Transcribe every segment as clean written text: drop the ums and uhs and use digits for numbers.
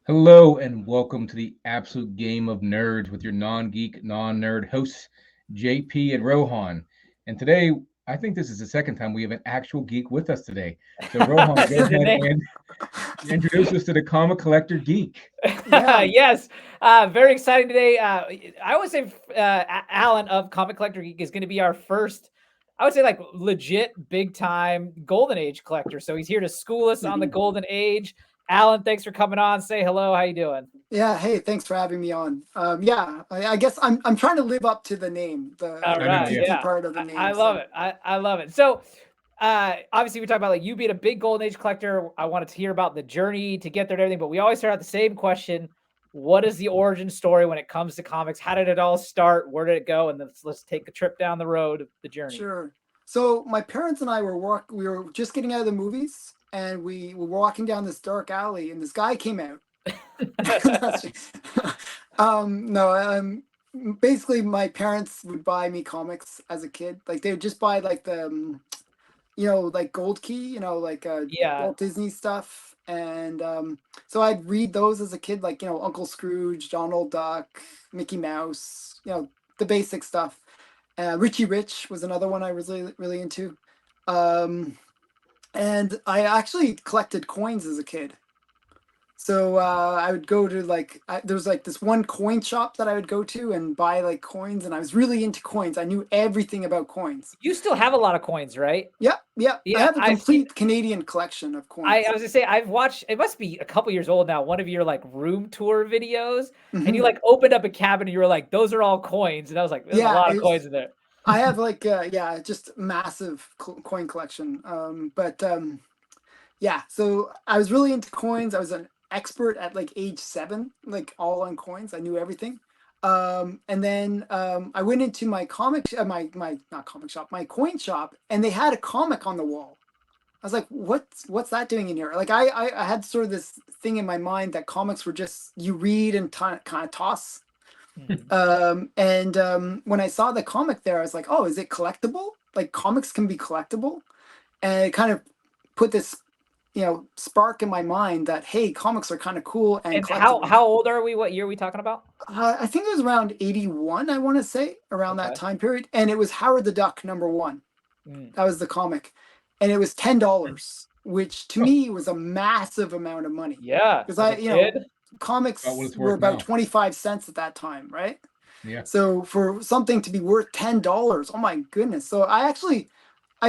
Hello and welcome to the absolute game of nerds with your non-geek, non-nerd hosts, JP and Rohan. And today, I think this is the second time we have an actual geek with us today. So Rohan, go The ahead name. and introduce us to the comic collector geek. Yeah. Yes, very exciting today. I would say Allan of Comic Collector Geek is going to be our first, I would say, like legit big time Golden Age collector. So he's here to school us on the Golden Age. Allan, thanks for coming on. Say hello. How you doing? Yeah. Hey, thanks for having me on. I guess I'm trying to live up to the name, All I know, the right, yeah. geeky yeah, part of the I name. love So it. I love it. So, obviously, we talk about like you being a big Golden Age collector. I wanted to hear about the journey to get there and everything, but we always start out the same question: what is the origin story when it comes to comics? How did it all start? Where did it go? And let's take a trip down the road of the journey. sure. So my parents and I we were just getting out of the movies, and we were walking down this dark alley, and this guy came out. That's just- no, basically my parents would buy me comics as a kid. Like they would just buy like like Gold Key, like Yeah, Walt Disney stuff. And so I'd read those as a kid, like, Uncle Scrooge, Donald Duck, Mickey Mouse, the basic stuff. Richie Rich was another one I was really, really into. Um, and I actually collected coins as a kid. So I would go to there was like this one coin shop that I would go to and buy like coins, and I was really into coins. I knew everything about coins. you still have a lot of coins, right? Yep, yep. I Yeah, have a I've seen. complete Canadian collection of I coins. was gonna say I've watched. It must be a couple years old now. One of your like room tour videos, and you Hmm. like opened up a cabinet. And you were like, "Those are all coins," and I was like, "There's a Yeah, lot of coins in there." I have like yeah, just massive coin collection. Yeah, so I was really into coins. I was an expert at like age 7, like all on coins. I knew everything. And then I went into my my not comic shop, my coin shop, and they had a comic on the wall. I was like, what's that doing in here? Like I had sort of this thing in my mind that comics were just you read and kind of toss. Mhm. When I saw the comic there, I was like, oh, is it collectible? Like comics can be collectible, and it kind of put this spark in my mind that hey, comics are kind of cool and And how collectible. how old are we? What year are we talking about? I think it was around 81, I want to say, around that Okay. time period, and it was Howard the Duck #1. Mm. That was the comic, and it was $10, which to me was a massive amount of money Yeah, because as a kid. About what comics it's were worth about now. 25 cents at that time, right? Yeah. So for something to be worth $10, oh my goodness! So I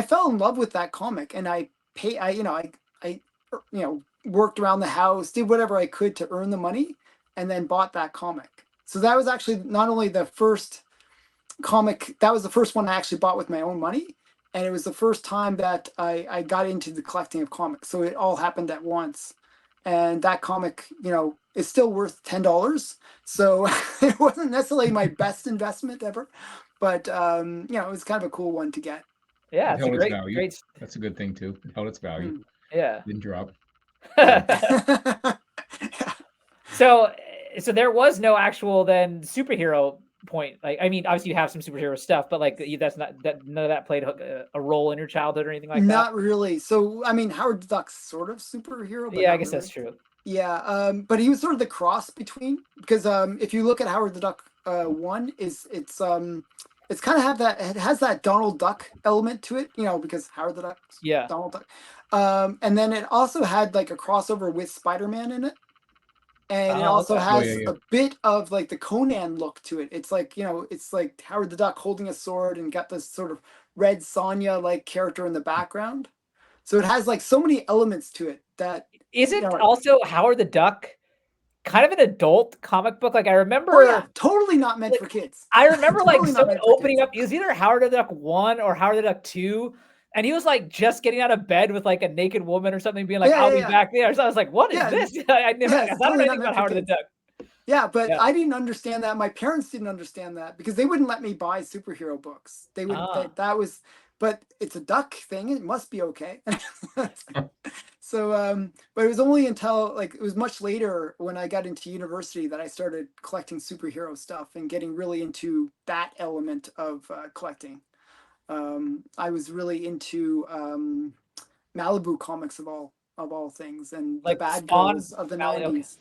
fell in love with that comic, and I pay I I worked around the house, did whatever I could to earn the money, and then bought that comic. So that was actually not only the first comic, that was the first one I actually bought with my own money, and it was the first time that I got into the collecting of comics. So it all happened at once, and that comic, is still worth $10. So it wasn't necessarily my best investment ever, but it was kind of a cool one to get. Yeah, It it's a held its great, value. great. That's a good thing too. It held its value. Mm. Yeah. Didn't drop. Yeah. So, so there was no actual then superhero point. Like, I mean, obviously you have some superhero stuff, but like that's not that none of that played a role in your childhood or anything like that. Not really. So, I mean, Howard the Duck's sort of superhero, but Yeah, I not guess that's really. true. Yeah, but he was sort of the cross between because if you look at Howard the Duck one, is it's kind of have that it has that Donald Duck element to it, because Howard the Duck's Yeah. Donald Duck, and then it also had like a crossover with Spider-Man in it, and it Oh, also okay. Oh yeah, has yeah. a bit of like the Conan look to it. It's like it's like Howard the Duck holding a sword and got this sort of Red Sonja like character in the background. So it has like so many elements to it that you Isn't know also Howard the Duck kind of an adult comic book? Like I Oh yeah, remember, totally not meant like for kids. I remember like Totally not someone meant for opening kids. up. It was either Howard the Duck 1 or Howard the Duck 2, and he was like just getting out of bed with like a naked woman or something, being like, Yeah, "I'll yeah, be yeah, back there." So I was like, "What is yeah, this?" I never, yeah. I It's don't know totally not anything meant about for Howard the kids. Duck. Yeah, but Yeah. I didn't understand that. My parents didn't understand that because they wouldn't let me buy superhero books. They would Ah. that was, but it's a duck thing. It must be okay. So, but it was only until like it was much later when I got into university that I started collecting superhero stuff and getting really into that element of collecting. I was really into Malibu comics of all things and the Like bad Spawn, girls of the okay. 90s.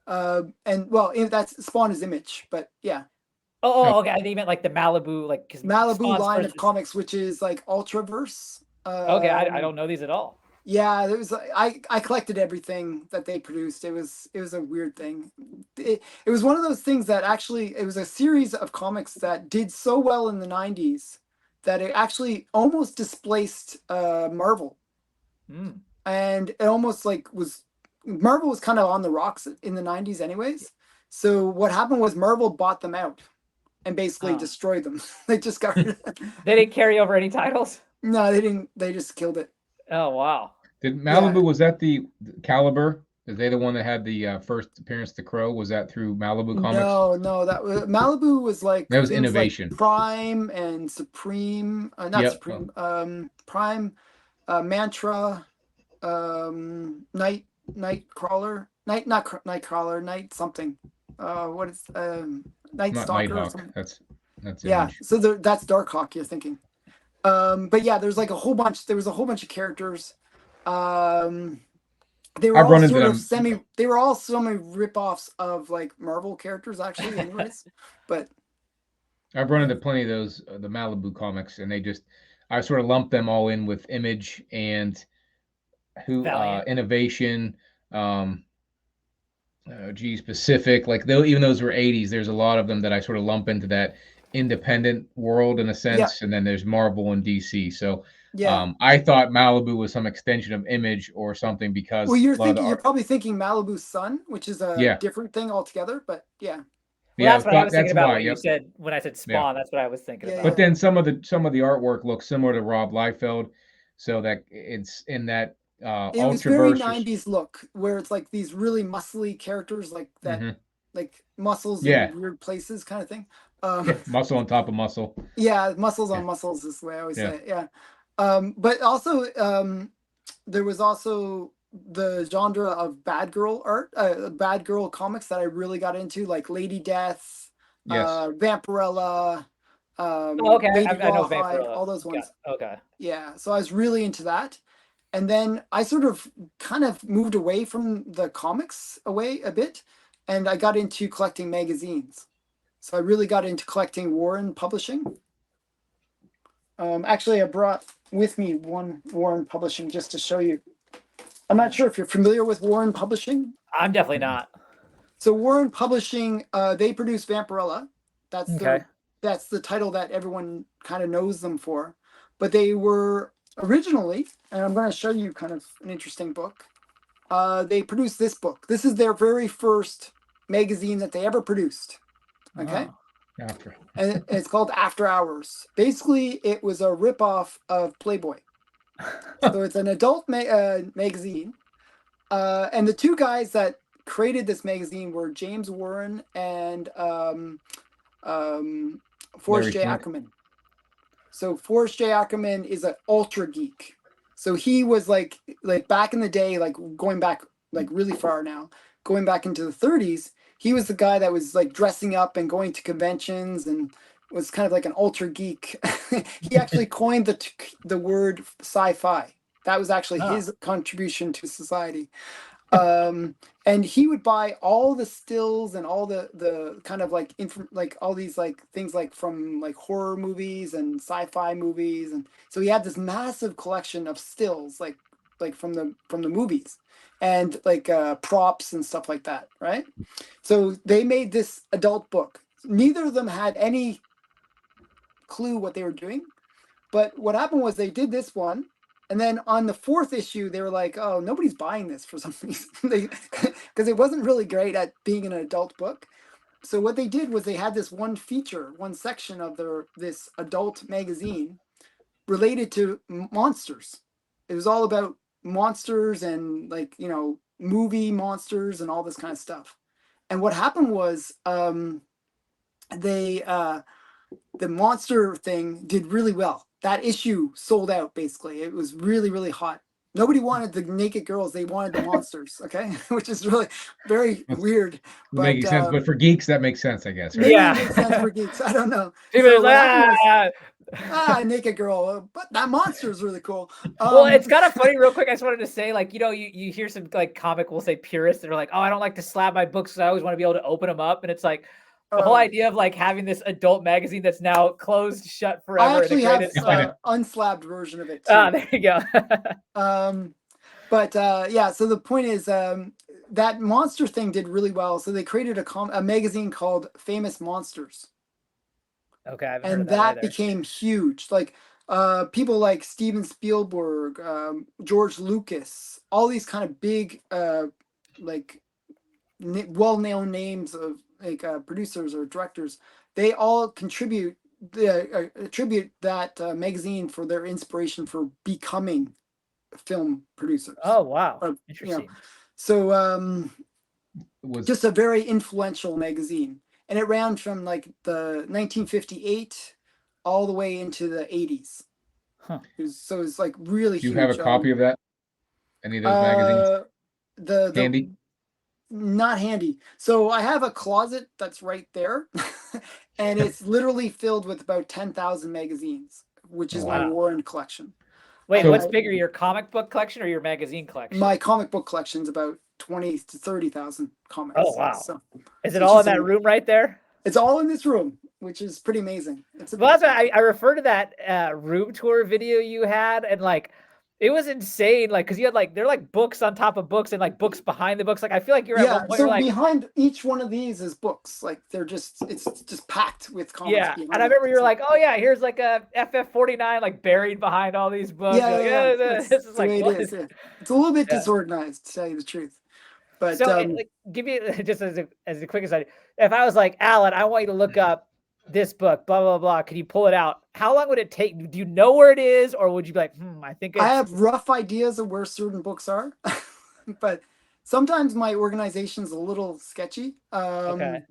And well, that's Spawn is Image, but yeah. Oh, okay. I think you meant like the Malibu, like because Malibu line of comics, which is like Ultraverse. Okay, I don't know these at all. Yeah, there was I collected everything that they produced. It was a weird thing. It was one of those things that actually it was a series of comics that did so well in the 90s that it actually almost displaced Marvel. And it almost like was Marvel was kind of on the rocks in the 90s anyways. So what happened was Marvel bought them out and basically destroyed them. They just got rid of They didn't carry over any titles? No, they didn't. They just killed it. Oh, wow. Did Malibu, was that the Caliber? Is they the one that had the first appearance to Crow? Was that through Malibu Comics? No, that was Malibu was like that was Innovation. Like Prime and Supreme, Supreme, Prime, Mantra, Nightcrawler, Night something. What is Night Stalker? Or something? That's Image. So that's Darkhawk. You're thinking. But yeah, there's like a whole bunch. There was a whole bunch of characters. They were all sort of They were all semi rip-offs of like Marvel characters, actually. Anyways, but I've run into plenty of those the Malibu comics, and I sort of lumped them all in with Image and Innovation. Pacific. Like even those were 80s. There's a lot of them that I sort of lump into that independent world in a sense, and then there's Marvel and DC. So I thought Malibu was some extension of Image or something because you're probably thinking Malibu's Sun, which is a different thing altogether. But that's what I was thinking about when you said when I said Spawn. That's what I was thinking about. But then some of the artwork looks similar to Rob Liefeld, so that it's in that it was very 90s look where it's like these really muscly characters like that, like muscles in weird places kind of thing. Muscle on top of muscle. Yeah, muscles on muscles is the way I always say it. Yeah. But also there was also the genre of bad girl art, bad girl comics that I really got into, like Lady Death, Vampirella, Lady I know Vampirella. All those ones. Okay. Yeah, so I was really into that. And then I sort of kind of moved away from the comics a bit, and I got into collecting magazines. So I really got into collecting Warren Publishing. Actually, I brought with me one Warren Publishing just to show you. I'm not sure if you're familiar with Warren Publishing. I'm definitely not. So Warren Publishing, they produce Vampirella. That's the title that everyone kind of knows them for. But they were originally, and I'm going to show you kind of an interesting book. They produced this book. This is their very first magazine that they ever produced. Okay. And it's called After Hours. Basically, it was a ripoff of Playboy. So it's an adult magazine. And the two guys that created this magazine were James Warren and Forrest J. Ackerman. So Forrest J. Ackerman is an ultra geek. So he was like back in the day, like going back like really far now, going back into the 30s, he was the guy that was like dressing up and going to conventions and was kind of like an ultra geek. He actually coined the word sci-fi. That was actually his contribution to society. And he would buy all the stills and all the kind of like all these like things like from like horror movies and sci-fi movies, and so he had this massive collection of stills like from the movies and like props and stuff like that, right? So they made this adult book. Neither of them had any clue what they were doing, but what happened was they did this one. And then on the fourth issue, they were like, "Oh, nobody's buying this for some reason," because it wasn't really great at being an adult book. So what they did was they had this one section of this adult magazine related to monsters. It was all about monsters and like movie monsters and all this kind of stuff. And what happened was the monster thing did really well. That issue sold out, basically. It was really, really hot. Nobody wanted the naked girls. They wanted the monsters, okay? Which is really very weird. But, making sense. But for geeks, that makes sense, I guess. Right? Maybe it makes sense for geeks. I don't know. So naked girl, but that monster is really cool. Well, it's kind of funny. Real quick, I just wanted to say, like, you hear some like comic, we'll say purists that are like, oh, I don't like to slap my books because I always want to be able to open them up, and it's like the whole idea of like having this adult magazine that's now closed shut forever. I actually have integrated. unslabbed version of it too. Ah, there you go. But yeah, so the point is, that monster thing did really well. So they created a magazine called Famous Monsters. Okay, I haven't heard and of that either. became huge. Like people like Steven Spielberg, George Lucas, all these kind of big, like well-known names of like producers or directors. They all attribute that magazine for their inspiration for becoming film producers. Oh wow, interesting. So just a very influential magazine, and it ran from like the 1958 all the way into the 80s. Huh. So it's like really Do you huge. have a copy of that? Any of those magazines? Handy? Not handy. So I have a closet that's right there, and it's literally filled with about 10,000 magazines, which is my Warren collection. Wait, what's bigger, your comic book collection or your magazine collection? My comic book collection's about 20 to 30,000 comics. Oh wow! So, is it all in that room right there? It's all in this room, which is pretty amazing. Well, that's why I refer to that room tour video you had, and like it was insane. Like, because you had like they're like books on top of books and like books behind the books. Like, I feel like you're at one point. So like, behind each one of these is books. Like it's just packed with comics. Yeah, and I remember you were like, oh yeah, here's like a FF49 like buried behind all these books. This is like what is it? It's a little bit disorganized, to tell you the truth. But so, like, give me just as the quickest idea. If I was like, Allan, I want you to look up this book, blah blah blah. Can you pull it out? How long would it take? Do you know where it is, or would you be like, I think I have rough ideas of where certain books are, but sometimes my organization's a little sketcy. Okay.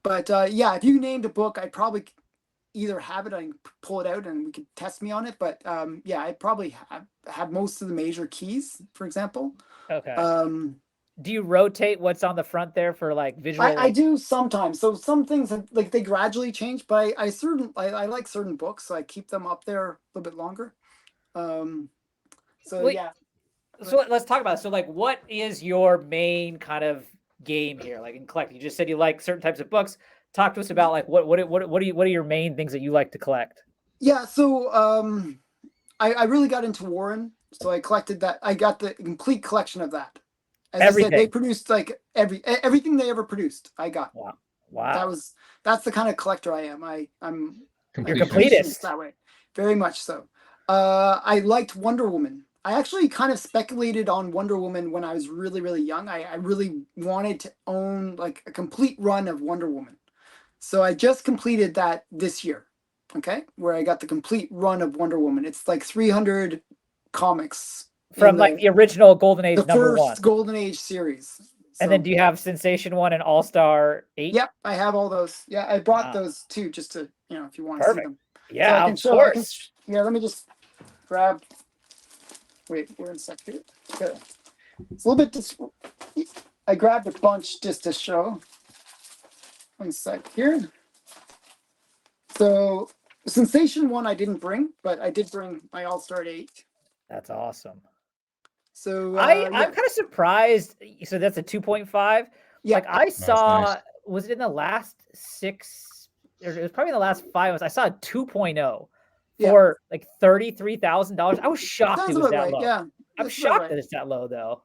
But yeah, if you named a book, I'd probably either have it, I can pull it out, and we could test me on it. But yeah, I'd probably have most of the major keys, for example. Okay. Do you rotate what's on the front there for like visual? I do sometimes. So some things like they gradually change, but I like certain books, so I keep them up there a little bit longer. So yeah. So let's talk about it. So like, what is your main kind of game here? Like in collecting, you just said you like certain types of books. Talk to us about like what are your main things that you like to collect? Yeah. So I really got into Warren, so I collected that. I got the complete collection of that. As everything. I said, they produced like everything they ever produced. I got. Wow. That's the kind of collector I am. I'm you're completist that way. Very much so. I liked Wonder Woman. I actually kind of speculated on Wonder Woman when I was really, really young. I really wanted to own like a complete run of Wonder Woman. So I just completed that this year. Okay. Where I got the complete run of Wonder Woman. It's like 300 comics. From like the original Golden Age number 1. The first Golden Age series. So, and then do you have Sensation 1 and All-Star 8? Yep, I have all those. Yeah, I brought those too, just to, if you want to see them. Yeah, so of course. Yeah, let me just grab. Wait, we're in sec here. Okay. It's a little bit. I grabbed a bunch just to show. 1 sec here. So, Sensation 1 I didn't bring, but I did bring my All-Star 8. That's awesome. So I'm kind of surprised. So that's a 2.5. Yeah. Like I saw, was it in the last 6? Or it was probably in the last 5. I saw a 2.0 for like $33,000. I was shocked it was that low. Yeah, I'm shocked that it's that low though.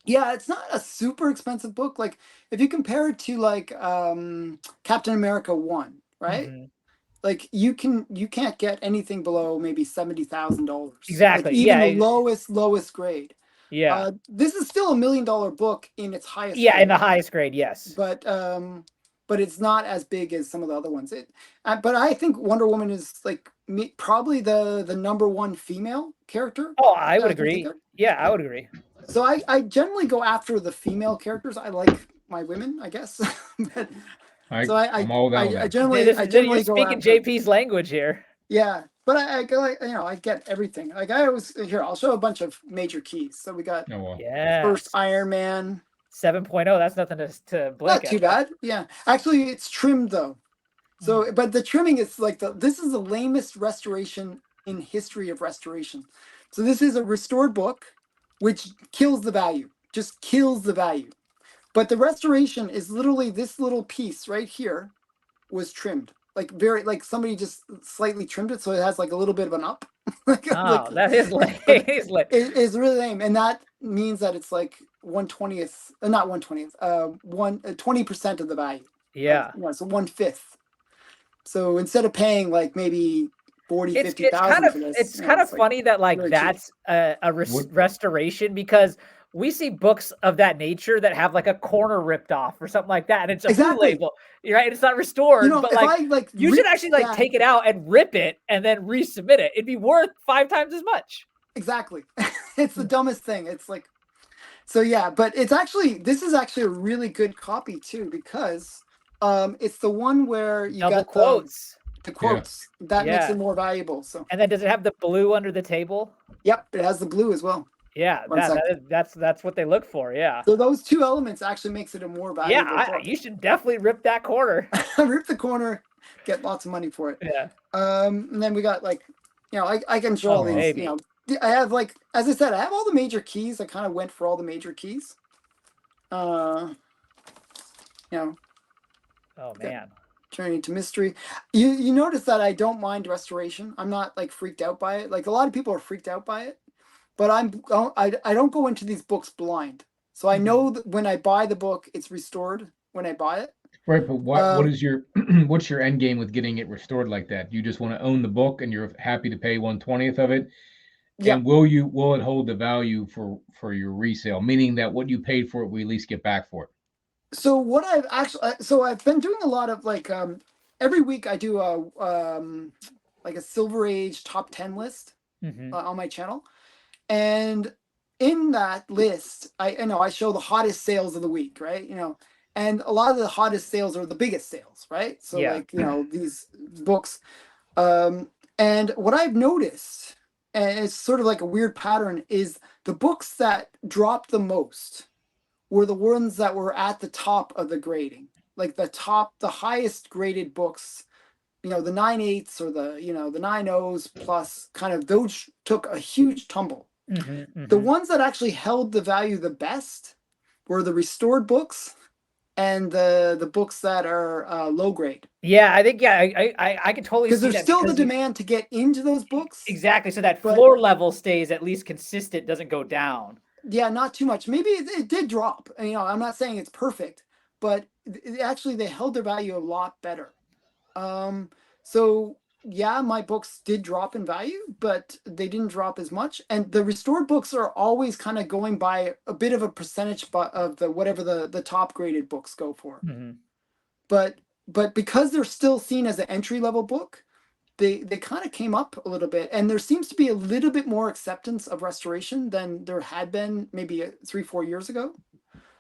Yeah, it's not a super expensive book. Like if you compare it to like Captain America 1, right? Mm-hmm. Like you can't get anything below maybe $70,000. Exactly. Like even the lowest grade. Yeah. This is still $1 million book in its highest. Yeah, grade. In the highest grade, yes. But it's not as big as some of the other ones. But I think Wonder Woman is like probably the number 1 female character. Oh, I would agree. Yeah, I would agree. So I generally go after the female characters. I like my women, I guess. But, I'm all down. I generally you're speaking JP's language here. Yeah, but I get everything. Like I always I'll show a bunch of major keys. So we got first Iron Man 7.0. That's nothing to blink. Not too bad. Yeah, actually it's trimmed though. So, but the trimming is like this is the lamest restoration in history of restoration. So this is a restored book, which kills the value, just kills the value. But the restoration is literally this little piece right here was trimmed, like somebody just slightly trimmed it, so it has like a little bit of an up. Oh, that is lame. It's really lame, and that means that it's like 1/20th, not 1/20th, 20% of the value. Yeah. So 1/5. So instead of paying like maybe 40, It's 50,000 kind of for this, it's kind of funny that like really that's a restoration, because we see books of that nature that have like a corner ripped off or something like that, and it's a blue label, right? It's not restored, but like you should actually like take it out and rip it and then resubmit it. It'd be worth 5 times as much. Exactly. It's the dumbest thing. It's like, so yeah, but this is actually a really good copy too, because it's the one where you double got quotes. The quotes that makes it more valuable. So, and then does it have the blue under the table? Yep, it has the blue as well. Yeah, that's what they look for. Yeah. So those two elements actually makes it a more valuable book. You should definitely rip that corner. Rip the corner, get lots of money for it. Yeah. And then we got like, I can show all these. Maybe. I have like, as I said, I have all the major keys. I kind of went for all the major keys. Oh man. Turning to mystery. You notice that I don't mind restoration. I'm not like freaked out by it. Like a lot of people are freaked out by it, but I don't go into these books blind. So I know that when I buy the book, it's restored when I buy it. Right, but what is your what's your end game with getting it restored like that? You just want to own the book and you're happy to pay 1/20th of it? Yeah. And will it hold the value for your resale? Meaning that what you paid for it, we at least get back for it. So what I've been doing a lot of like every week I do like a Silver Age top 10 list on my channel, and in that list I show the hottest sales of the week, right? And a lot of the hottest sales are the biggest sales, right? So like these books, and what I've noticed, and it's sort of like a weird pattern, is the books that drop the most were the ones that were at the top of the grading, like the highest graded books, the 9.8s or the 9.0s plus, kind of those took a huge tumble. The ones that actually held the value the best were the restored books and the books that are low grade. Yeah, I think I can totally see that, because there's still the demand to get into those books. Exactly, so that floor level stays at least consistent, doesn't go down. Yeah, not too much. Maybe it did drop. I'm not saying it's perfect, but actually they held their value a lot better. So yeah, my books did drop in value, but they didn't drop as much. And the restored books are always kind of going by a bit of a percentage of the whatever the top graded books go for. But because they're still seen as an entry level book, they kind of came up a little bit, and there seems to be a little bit more acceptance of restoration than there had been maybe 3-4 years ago.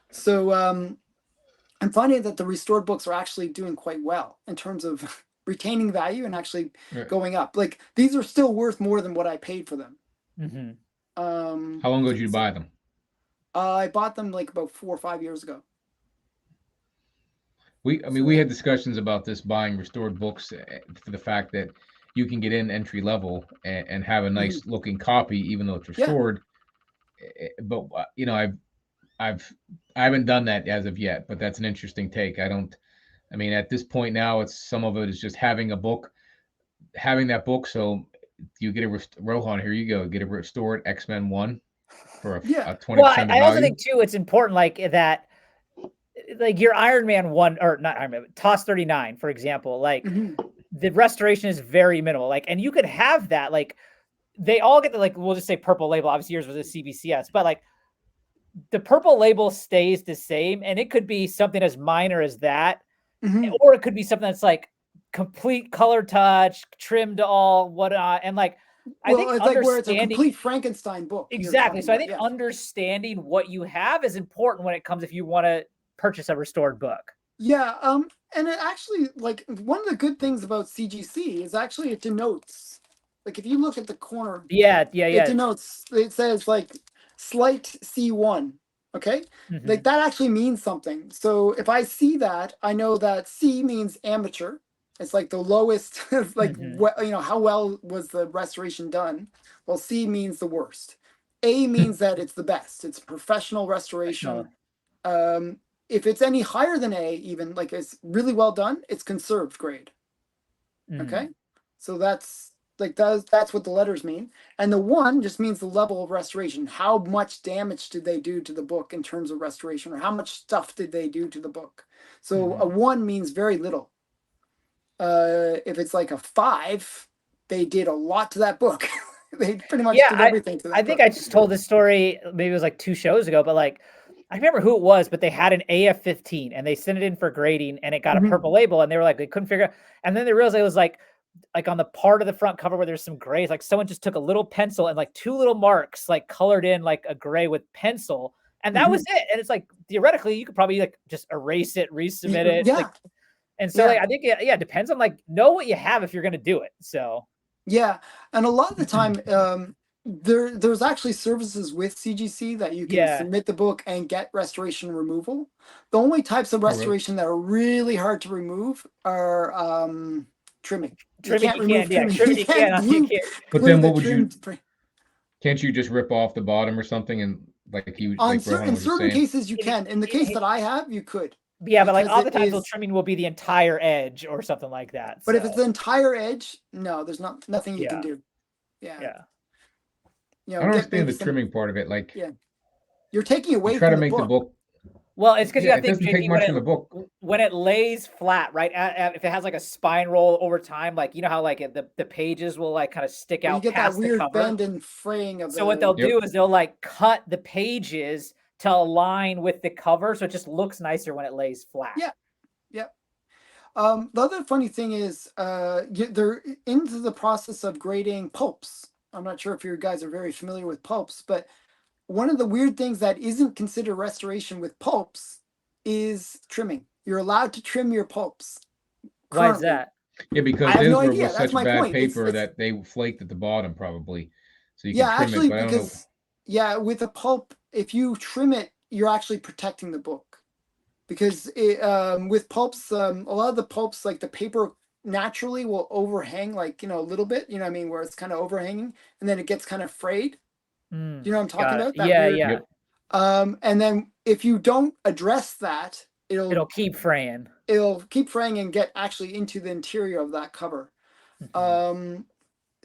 So I'm finding that the restored books are actually doing quite well in terms of retaining value and actually going up. Like these are still worth more than what I paid for them. How long ago did you buy them? I bought them like about 4 or 5 years ago. We had discussions about this, buying restored books, for the fact that you can get in entry level and have a nice looking copy, even though it's restored. But I haven't done that as of yet, but that's an interesting take. At this point now, some of it is just having that book. So you get Rohan, here you go, get a restored X-Men 1 for a 20%. Well, I also think too, it's important like that. Like your Iron Man 1, or not Iron Man, TOS 39, for example, like the restoration is very minimal. Like, and you could have that, like they all get the, like, we'll just say purple label. Obviously yours was a CBCS, but like the purple label stays the same, and it could be something as minor as that, or it could be something that's like complete color touch, trimmed all whatnot, and like I think it's like where it's a complete Frankenstein book. Exactly. So I think understanding what you have is important when it comes, if you want to purchase a restored book. Yeah, and it actually, like, one of the good things about CGC is actually it denotes, like, if you look at the corner, it denotes, it says like slight C1, okay? Like that actually means something. So if I see that, I know that C means amateur, It's like the lowest, like Mhm. how well was the restoration done? Well, C means the worst. A means that it's the best. It's professional restoration. Professional. If it's any higher than A, even like it's really well done, it's conserved grade. Okay, Mm. so that's what the letters mean, and the 1 just means the level of restoration. How much damage did they do to the book in terms of restoration, or how much stuff did they do to the book? So a 1 means very little. If it's like a 5, they did a lot to that book. They pretty much Yeah, did everything to I that think book. I just told this story, maybe it was like 2 shows ago, but like I remember who it was, but they had an AF-15 and they sent it in for grading and it got a Mhm. purple label and they were like they couldn't figure out, and then they realized it was like on the part of the front cover where there's some grays, like someone just took a little pencil and like 2 little marks like colored in like a gray with pencil, and that was Mhm. it. And it's like theoretically you could probably like just erase it, resubmit it, like, Yeah, and so yeah, like I think yeah, it depends on like know what you have if you're gonna do it. So yeah. And a lot of the time, there's actually services with CGC that you can yeah. submit the book and get restoration removal. The only types of Oh, really? restoration that are really hard to remove are trimming. You Trimming can't you remove can't, yeah, trimming. You trimming you can't can't, you glue can't. But glue then the what would you? trim. Can't you just rip off the bottom or something and On like Rohan certain was just certain saying? cases you can. In the case that I have, you could, Yeah, but like because it oftentimes, the is. trimming will be the entire edge or something like that. But if it's So the entire edge, no, there's nothing you can yeah, do. Yeah, yeah. I don't get understand maybe the some. trimming part of it. Like Yeah, you're taking you away try from to the make the book. book. Well, it's because you Yeah, got to it think, doesn't take JP, much from the book. when it lays flat, right? If it has like a spine roll over time, like you know how like the pages will like kind of stick Well, you out get that past the weird cover. bend and fraying of So what the. they'll Yep. do is they'll like cut the pages to align with the cover, so it just looks nicer when it lays flat. Yeah, yeah. The other funny thing is, they're into the process of grading pulps. I'm not sure if you guys are very familiar with pulps, but one of the weird things that isn't considered restoration with pulps is trimming. You're allowed to trim your pulps Why is currently. that? Yeah, because I have no was idea. That's such my bad point. paper It's that they flaked at the bottom probably, so you Yeah, could trim it. actually, But I don't know. because yeah, with a pulp, if you trim it, you're actually protecting the book. Because with pulps, a lot of the pulps, like the paper naturally will overhang, like a little bit. You know what I mean, where it's kind of overhanging, and then it gets kind of frayed. Do you know what I'm talking Got it. about? That Yeah, weird. yeah. Yep. And then if you don't address that, It'll keep fraying. it'll keep fraying and get actually into the interior of that cover. Um,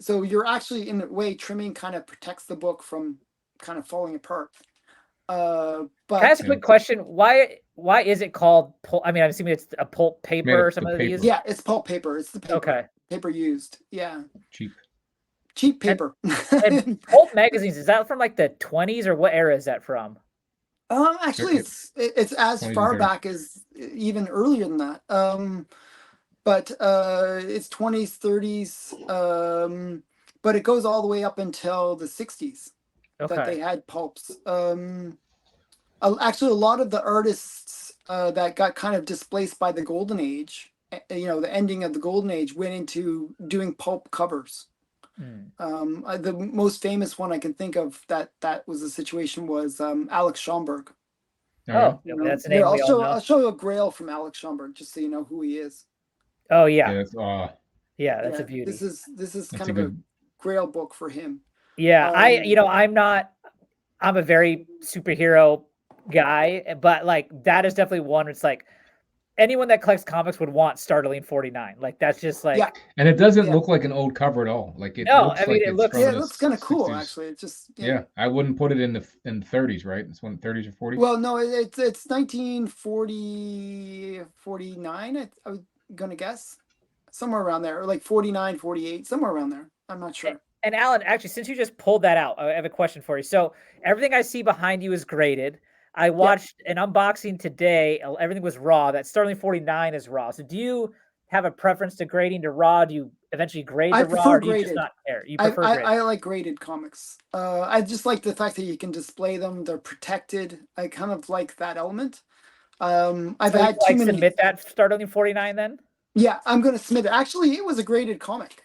so you're actually in a way trimming kind of protects the book from kind of falling apart. Can I ask But a Yeah, quick question? Why is it called pulp? I mean, I'm assuming it's a pulp it's made paper or of the something that they use. paper, yeah, it's pulp paper. It's the Okay. paper used. Yeah, cheap. cheap And paper. and pulp magazines, is that from like the 20s or what era is that from? Actually, it's as 20s and far 30s. back as even earlier than that. But it's 20s, 30s. But it goes all the way up until the 60s that Okay. they had pulps. Actually, a lot of the artists that got kind of displaced by the golden age, the ending of the golden age, went into doing pulp covers. Hmm. The most famous one I can think of that was the situation was Alex Schomburg. Oh yeah, Oh, okay, that's a Here name we all I'll know. show you a grail from Alex Schomburg just so you know who he is. Oh yeah. yeah. That's Yeah, that's a Yeah, beauty. this is that's kind a of a good. grail book for him. Yeah, Um, I'm a very superhero guy, but like that is definitely one. It's like anyone that collects comics would want Startling 49. Like that's just yeah, like And it doesn't yeah, look like an old cover at all. Like it no. looks I mean, like it it's looks from yeah. It the looks kind of cool 60s. actually. It's just Yeah, I wouldn't put it in the 30s, right? It's one 30s or 40s. Well, no, it's 1940, 49. I was gonna guess somewhere around there, or like 49, 48, somewhere around there. I'm not sure. And Alan, actually, since you just pulled that out, I have a question for you. So everything I see behind you is graded. I Yep, watched an unboxing today. Everything was raw. That Starling 49 is raw. So do you have a preference to grading to raw? Do you eventually grade I the raw, prefer or do you just graded. not care? You prefer I, graded? I like graded comics. I just like the fact that you can display them. They're protected. I kind of like that element. I've So you had too like many. submit that Starling 49 then? Yeah, I'm gonna submit it. Actually, it was a graded comic.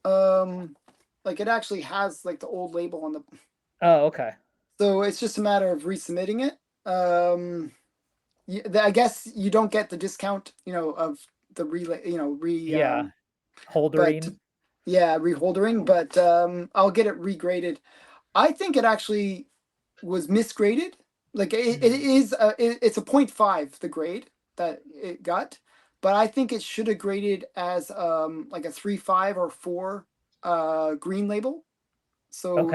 Like it actually has like the old label on the. Oh, okay. So it's just a matter of resubmitting it. I guess you don't get the discount, of relay, holdering. but reholdering, but I'll get it regraded. I think it actually was misgraded. Like it is it's a 0.5 the grade that it got, but I think it should have graded as like a 3.5 or 4 green label. So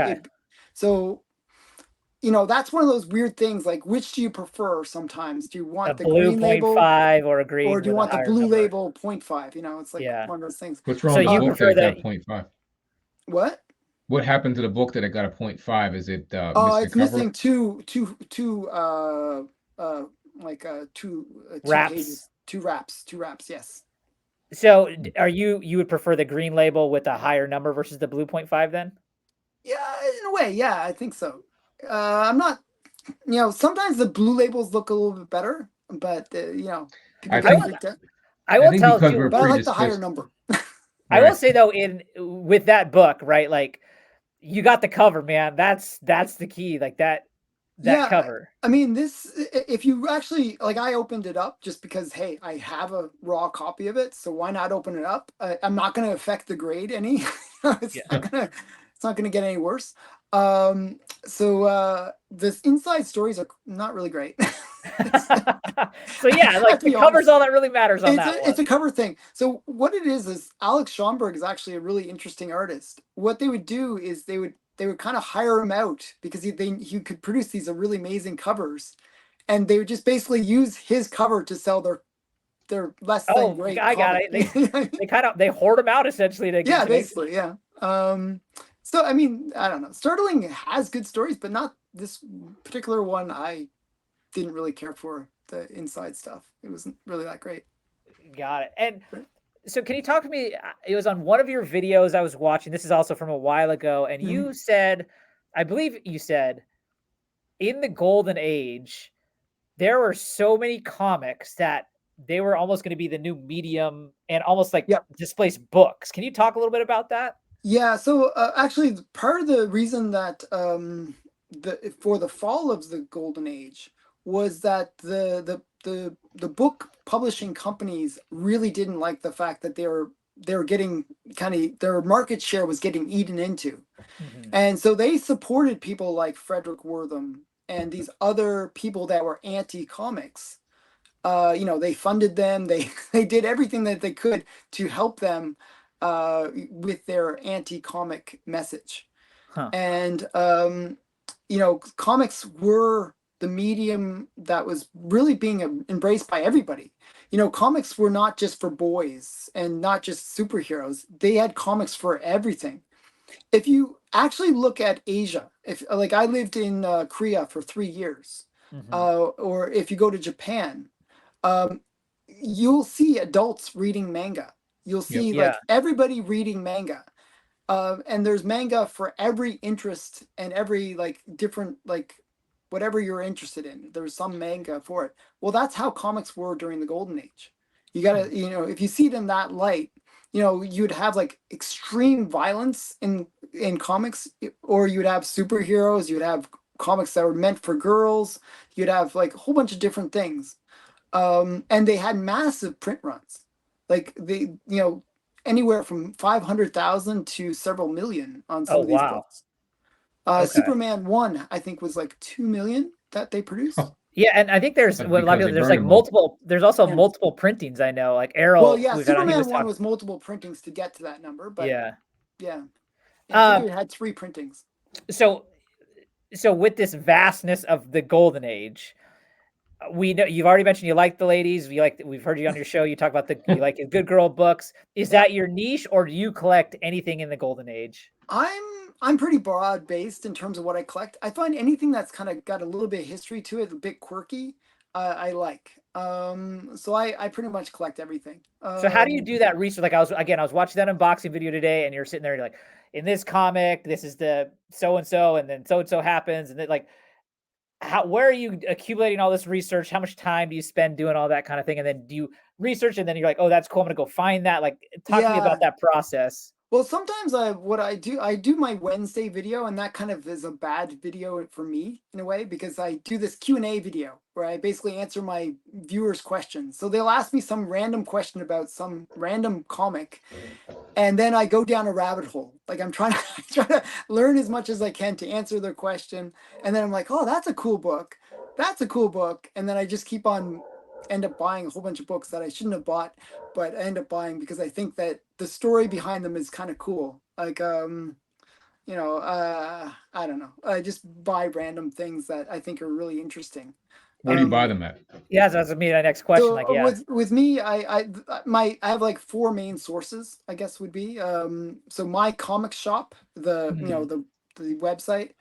that's one of those weird things. Like, which do you prefer? Sometimes, do you want the blue green label 0.5 or a green, or do you want the blue number label 0.5? It's like one of those things. What's wrong with the book that it got 0.5? What? What happened to the book that it got a 0.5? Is it missing it's a cover? missing two wraps. pages, two wraps. Yes. So you would prefer the green label with a higher number versus the blue 0.5 then? Yeah, in a way, yeah, I think so. I'm not, sometimes the blue labels look a little bit better, but people get freaked out. I will tell you, but I like the higher number. I will say though, with that book, right? Like, you got the cover, man. That's the key. Like that cover. I mean, this, if you actually, like, I opened it up just because, hey, I have a raw copy of it, so why not open it up? I'm not going to affect the grade any. It's not gonna get any worse. So this inside stories are not really great. So yeah, like the cover's all that really matters on that one. It's a cover thing. So what it is Alex Schomburg is actually a really interesting artist. What they would do is they would kind of hire him out because he could produce these really amazing covers, and they would just basically use his cover to sell their less than great. I got it. They hoard them out essentially. Basically. So, I mean, I don't know. Startling has good stories, but not this particular one. I didn't really care for the inside stuff. It wasn't really that great. Got it. And so can you talk to me? It was on one of your videos I was watching. This is also from a while ago. And you said, I believe you said, in the golden age, there were so many comics that they were almost going to be the new medium and almost like displace books. Can you talk a little bit about that? Yeah, so actually, part of the reason that for the fall of the golden age was that the book publishing companies really didn't like the fact that they were getting their market share was getting eaten into, and so they supported people like Frederick Wortham and these other people that were anti-comics. They funded them. They did everything that they could to help them with their anti-comic message. And comics were the medium that was really being embraced by everybody. Comics were not just for boys and not just superheroes. They had comics for everything. If you actually look at Asia, if like I lived in Korea for 3 years, or if you go to Japan, you'll see adults reading manga. You'll see like everybody reading manga, and there's manga for every interest and every like different like whatever you're interested in. There's some manga for it. Well, that's how comics were during the golden age. You gotta, if you see it in that light, you'd have like extreme violence in comics, or you'd have superheroes. You'd have comics that were meant for girls. You'd have like a whole bunch of different things, and they had massive print runs. Like they, anywhere from 500,000 to several million on some of these books. Superman 1, I think, was like 2 million that they produced. Yeah, and I think there's like multiple. There's also multiple printings. I know, like Errol. Well, yeah, Superman 1 was multiple printings to get to that number, but I think it had 3 printings. So with this vastness of the golden age, we know you've already mentioned you like the ladies. We've heard you on your show. You talk about you like good girl books. Is that your niche, or do you collect anything in the golden age? I'm pretty broad based in terms of what I collect. I find anything that's kind of got a little bit of history to it, a bit quirky, I like. So I pretty much collect everything. So how do you do that research? Like I was watching that unboxing video today, and you're sitting there, and you're like, in this comic, this is the so and then so and so happens, and then like. Where are you accumulating all this research? How much time do you spend doing all that kind of thing? And then do you research and then you're like, oh, that's cool, I'm gonna go find that. Like, talk to me about that process. Well, sometimes I do my Wednesday video, and that kind of is a bad video for me in a way, because I do this Q&A video where I basically answer my viewers' questions. So they'll ask me some random question about some random comic, and then I go down a rabbit hole. Like I'm trying to try to learn as much as I can to answer their question, and then I'm like, oh, that's a cool book. That's a cool book, and then I just keep on end up buying a whole bunch of books that I shouldn't have bought, but I end up buying because I think that the story behind them is kind of cool. Like I don't know. I just buy random things that I think are really interesting. Where do you buy them at? Yeah, so that's gonna be my next question. So Like, yeah, with me, I have like four main sources, I guess would be so my comic shop, the you know the website,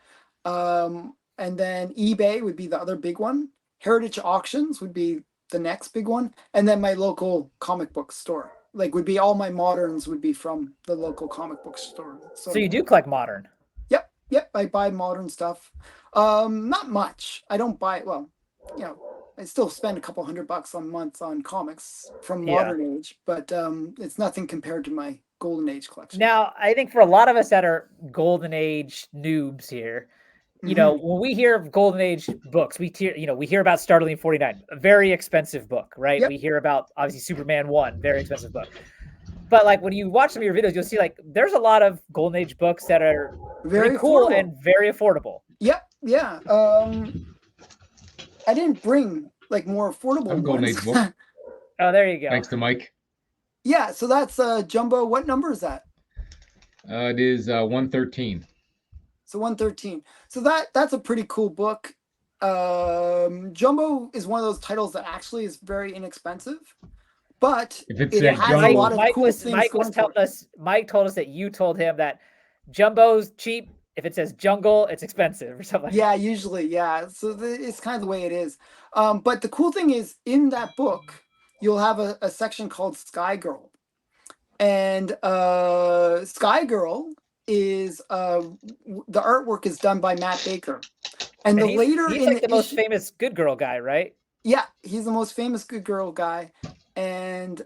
and then eBay would be the other big one. Heritage Auctions would be the next big one, and then my local comic book store. Like would be all my moderns would be from the local comic book store. so you do collect modern. Yep, I buy modern stuff. Not much. I don't buy well, you know, I still spend a couple $100 a month on comics from modern age, but it's nothing compared to my golden age collection. Now, I think for a lot of us that are golden age noobs here, you know, when we hear of golden age books, we hear about Startling 49, a very expensive book, right? Yep. We hear about obviously Superman 1, very expensive book. But like when you watch some of your videos, you'll see like there's a lot of golden age books that are very cool affordable. and very affordable. Yep, yeah. I didn't bring like more affordable golden age book. Oh, there you go. Thanks to Mike. Yeah, so that's Jumbo. What number is that? It is 113. So 113. So that's a pretty cool book. Jumbo is one of those titles that actually is very inexpensive, but it has a lot of cool things. Mike told us that you told him that Jumbo's cheap. If it says jungle, it's expensive or something. Yeah, usually, yeah. So it's kind of the way it is. But the cool thing is, in that book, you'll have a section called Sky Girl, and Sky Girl is the artwork is done by Matt Baker, and he's like the most famous good girl guy, right? Yeah, he's the most famous good girl guy, and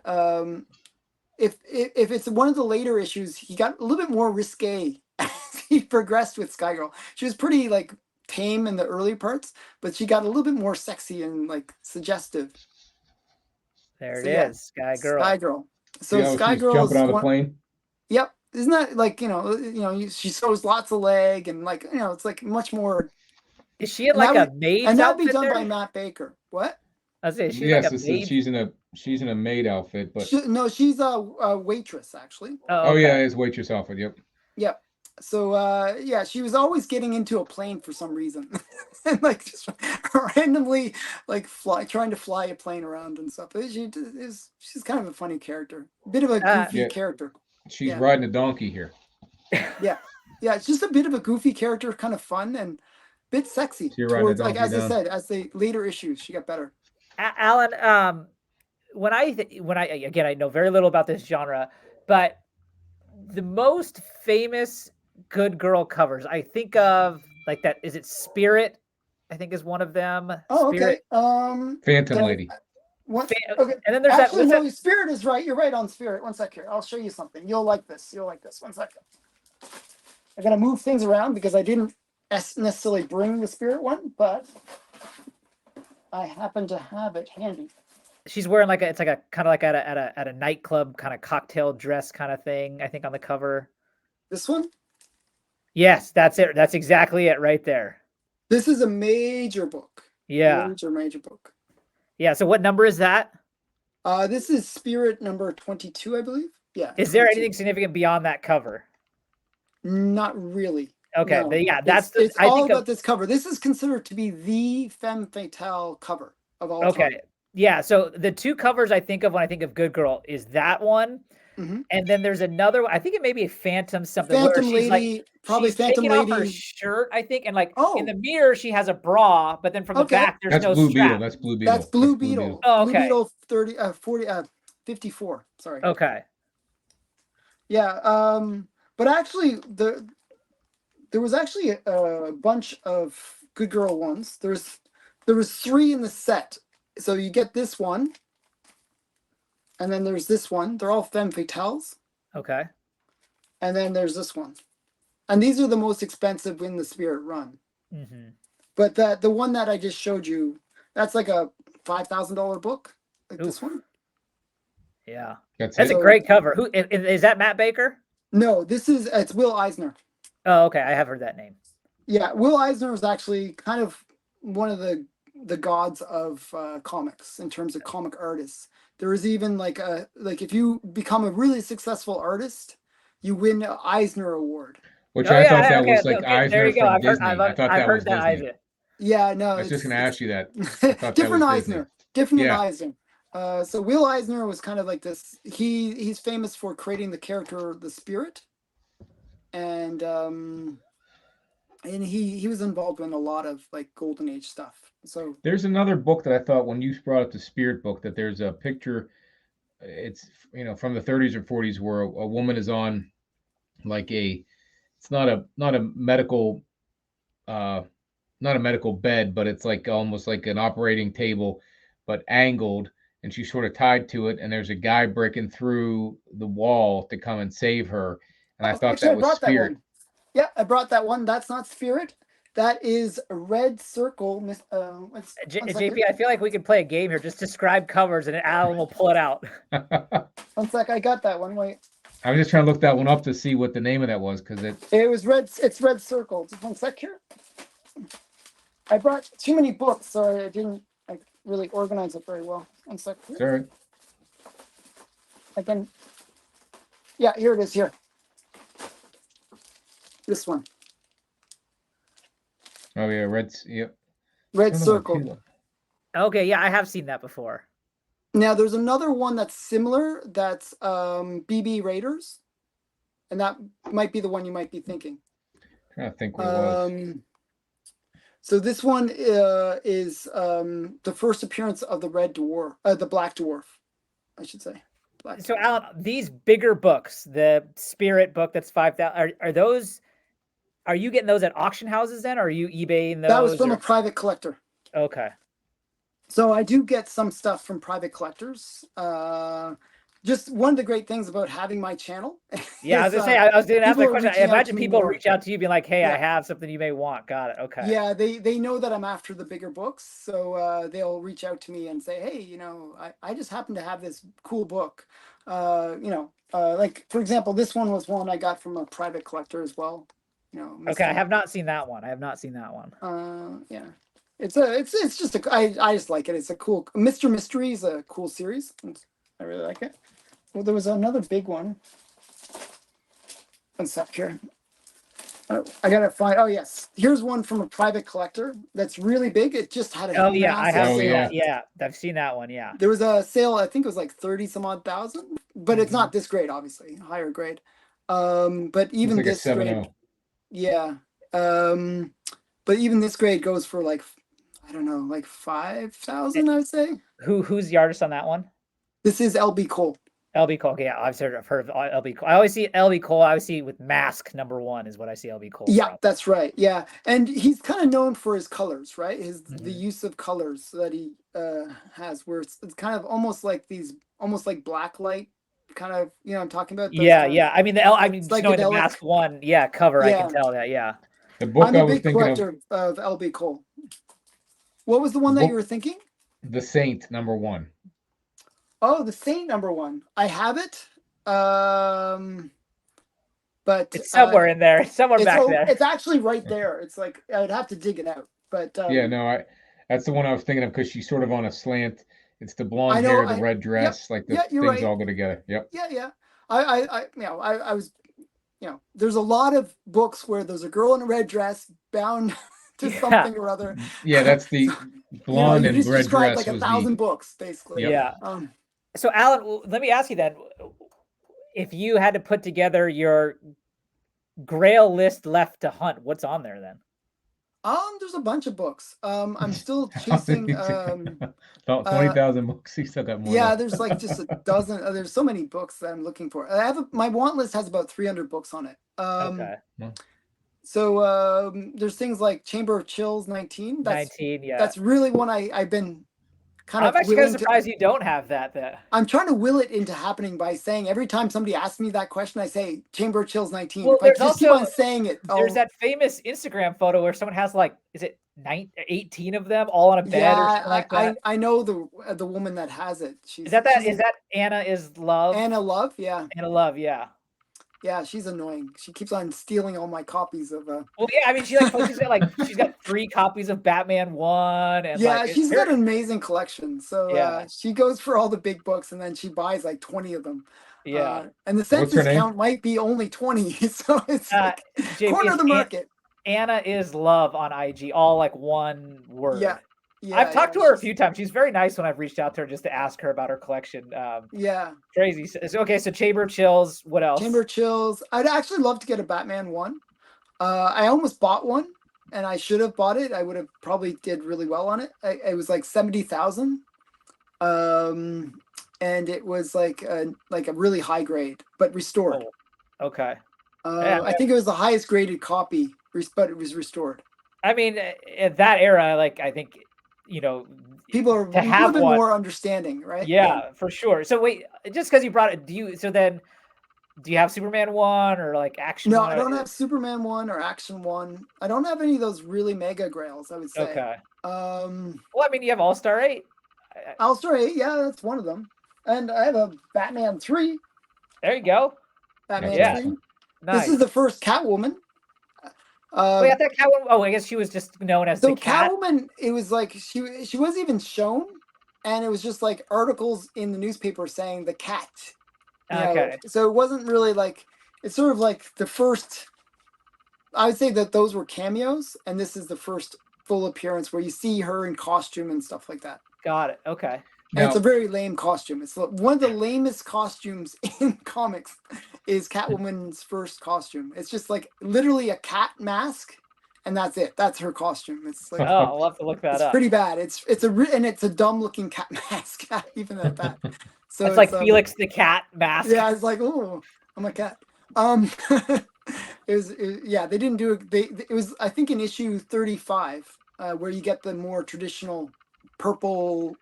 if it's one of the later issues, he got a little bit more risque as he progressed with Sky Girl. She was pretty like tame in the early parts, but she got a little bit more sexy and like suggestive. There it is, Sky Girl. Sky Girl. So Sky Girl jumping out of the plane. Yep, isn't that like she shows lots of leg and like it's like much more. Is she in like a maid's outfit? And that'd be done by Matt Baker. What? I was saying she's in a maid outfit, but she's a waitress actually. Oh yeah, it's waitress outfit. Yep. Yep. So she was always getting into a plane for some reason, and like just randomly like trying to fly a plane around and stuff. She's kind of a funny character, a bit of a goofy character. She's riding a donkey here. Yeah, it's just a bit of a goofy character, kind of fun and a bit sexy. Towards, like as I said, as the later issues, she got better. Allan, when I again, I know very little about this genre, but the most famous good girl covers I think of like that, is it Spirit? I think is one of them. Oh, Spirit. okay. Phantom Lady. Okay. And then there's actually, Spirit is right. You're right on Spirit. One sec here. I'll show you something. You'll like this. 1 second. I gotta move things around because I didn't necessarily bring the Spirit one, but I happen to have it handy. She's wearing it's like a kind of like at a nightclub kind of cocktail dress kind of thing, I think, on the cover. This one? Yes, that's it. That's exactly it right there. This is a major book. Yeah. Major book. Yeah. So what number is that? This is Spirit number 22, I believe. Yeah. Is there anything significant beyond that cover? Not really. Okay. No. But yeah, it's all about this cover. This is considered to be the femme fatale cover of all time. Yeah. So the two covers I think of when I think of Good Girl is that one. Mm-hmm. And then there's another one. I think it may be a Phantom something. Phantom where she's Lady, probably she's Phantom taking Lady. Off her shirt, I think, and in the mirror she has a bra, but then from the back there's no Blue strap. Beetle. That's Blue Beetle. That's Blue Beetle. Oh, okay. Blue Beetle 54. Sorry. Okay. Yeah. But actually, there was actually a bunch of Good Girl ones. There was 3 in the set. So you get this one. And then there's this one. They're all femme fatales. Okay. And then there's this one. And these are the most expensive in the Spirit run. Mm-hmm. But the one that I just showed you, that's like a $5,000 book, like Oof. this one. Yeah, That's a it. great cover. Who is that? Matt Baker? No, it's Will Eisner. Oh, okay. I have heard that name. Yeah, Will Eisner is actually kind of one of the gods of comics in terms of comic artists. There is even like if you become a really successful artist, you win an Eisner Award. Which I thought that was like okay, there Eisner you go. from I've heard, Disney. I thought I've that heard was that Disney. Eisner. Yeah, no, I was just going to ask you that. I thought that different was Eisner, Disney. different Yeah. Eisner. So Will Eisner was kind of like this. He's famous for creating the character the Spirit, and he was involved in a lot of like Golden Age stuff. So There's another book that I thought when you brought up the Spirit book that there's a picture. It's from the 30s or 40s where a woman is on like it's not a medical not a medical bed, but it's like almost like an operating table, but angled, and she's sort of tied to it. And there's a guy breaking through the wall to come and save her. And I thought actually, that I was brought that Spirit. one. Yeah, I brought that one. That's not Spirit. That is a Red Circle. JP, I feel like we could play a game here. Just describe covers, and Allan will pull it out. One sec, I got that one. Wait. I was just trying to look that one up to see what the name of that was because it was red. It's Red Circle. Just one sec here. I brought too many books, so I didn't really organize it very well. One sec. Sorry. Again. Yeah, here it is. Here. This one. Oh yeah, Yep. Red Circle. Okay, yeah, I have seen that before. Now there's another one that's similar. That's BB Raiders, and that might be the one you might be thinking. I'm trying to think what it was. So this one is the first appearance of the the Black Dwarf, I should say. So Allan, these bigger books, the Spirit book that's 5,000, are those? Are you getting those at auction houses then, or are you eBaying those? That was from a private collector. Okay. So I do get some stuff from private collectors. Just one of the great things about having my channel. Yeah, I was gonna say, I was going to ask that question. I imagine people reach out to you being like, hey, I have something you may want. Got it. Okay. Yeah, they know that I'm after the bigger books. So they'll reach out to me and say, hey, I just happen to have this cool book. Like, for example, this one was one I got from a private collector as well. Okay, I have not seen that one. Yeah. It's just I just like it. It's a cool Mr. Mystery is a cool series. I really like it. Well, there was another big one. One sec here. I gotta find. Oh yes, here's one from a private collector that's really big. It just had a. Oh yeah, I have seen sale. that. Yeah, I've seen that one. Yeah. There was a sale. I think it was like 30 some odd thousand, but it's not this grade, obviously, higher grade. But even like this grade. Yeah. But even this grade goes for like, I don't know, like 5,000, I would say. Who's the artist on that one? This is LB Cole. LB Cole, yeah, I've heard of LB Cole. I always see LB Cole. I always see with Mask #1 is what I see LB Cole. Yeah, from. That's right. Yeah, and he's kind of known for his colors, right? The use of colors that he has, where it's kind of almost like black light, kind of. I'm talking about. Yeah. I mean just knowing the Mask one, cover. Yeah. I can tell that. Yeah. The book I'm a big collector of LB Cole. What was the one that you were thinking? The Saint #1. Oh, the Saint #1. I have it. But it's somewhere in there. It's somewhere back there. It's actually right there. It's like I'd have to dig it out. But yeah, no, that's the one I was thinking of because she's sort of on a slant. It's the blonde hair, the red dress, like the things all go together. Yep. Yeah. I was, there's a lot of books where there's a girl in a red dress bound to something or other. Yeah, that's the blonde and red dress. Like 1,000 books, basically. Yep. Yeah. So Allan, let me ask you then, if you had to put together your Grail list left to hunt, what's on there then? There's a bunch of books. I'm still chasing about 20,000 books. You still got more. Yeah, there's like just a dozen. There's so many books that I'm looking for. My want list has about 300 books on it. Okay. So there's things like Chamber of Chills 19. 19, yeah. That's really one I've been kind I'm of actually kind willing of to. surprised you don't have that. I'm trying to will it into happening by saying every time somebody asks me that question, I say Chamber of Chills 19. Well, If I there's just keep also on saying it, there's that famous Instagram photo where someone has like, is it 18 of them all on a bed or something like that? I know the woman that has it. Is that Anna is Love? Anna Love, yeah. Anna Love, yeah. Yeah, she's annoying. She keeps on stealing all my copies of Well, yeah, I mean, she like she's got 3 copies of Batman 1 and yeah, like she's got an amazing collection. So Yeah. she goes for all the big books and then she buys like 20 of them. Yeah. And the What's her census name? count might be only 20. So it's like JP, corner of the market. Anna is Love on IG, all like one word. Yeah. I've talked to her a few times. She's very nice when I've reached out to her just to ask her about her collection. Yeah. Crazy. Okay, so Chamber of Chills. What else? Chamber of Chills. I'd actually love to get a Batman 1. I almost bought one, and I should have bought it. I would have probably did really well on it. It was like 70,000, and it was like a really high grade, but restored. Oh, okay. I think it was the highest graded copy, but it was restored. I mean, at that era, like I think, people are to have a bit one, more understanding, right? Yeah, for sure. So wait, just because you brought it, do you have Superman 1 or like Action 1? No, I don't have Superman 1 or Action 1. I don't have any of those really mega grails, I would say. Okay. Well, I mean, you have All-Star 8. All-Star 8, yeah, that's one of them. And I have a Batman 3. There you go. Batman 3. Nice. This is the first Catwoman. Wait, I thought Catwoman. Oh, I guess she was just known as the cat. Catwoman, it was like she wasn't even shown, and it was just like articles in the newspaper saying the cat. Okay. So it wasn't really like, it's sort of like the first. I would say that those were cameos, and this is the first full appearance where you see her in costume and stuff like that. Got it. Okay. And it's a very lame costume. It's one of the lamest costumes in comics. Is Catwoman's first costume. It's just like literally a cat mask, and that's it. That's her costume. It's like, oh, I'll have to look that up. It's pretty bad. It's a dumb looking cat mask, even at that. So it's like Felix the cat mask. Yeah, it's like, oh, I'm a cat. They didn't do it. It was, I think, in issue 35, where you get the more traditional purple,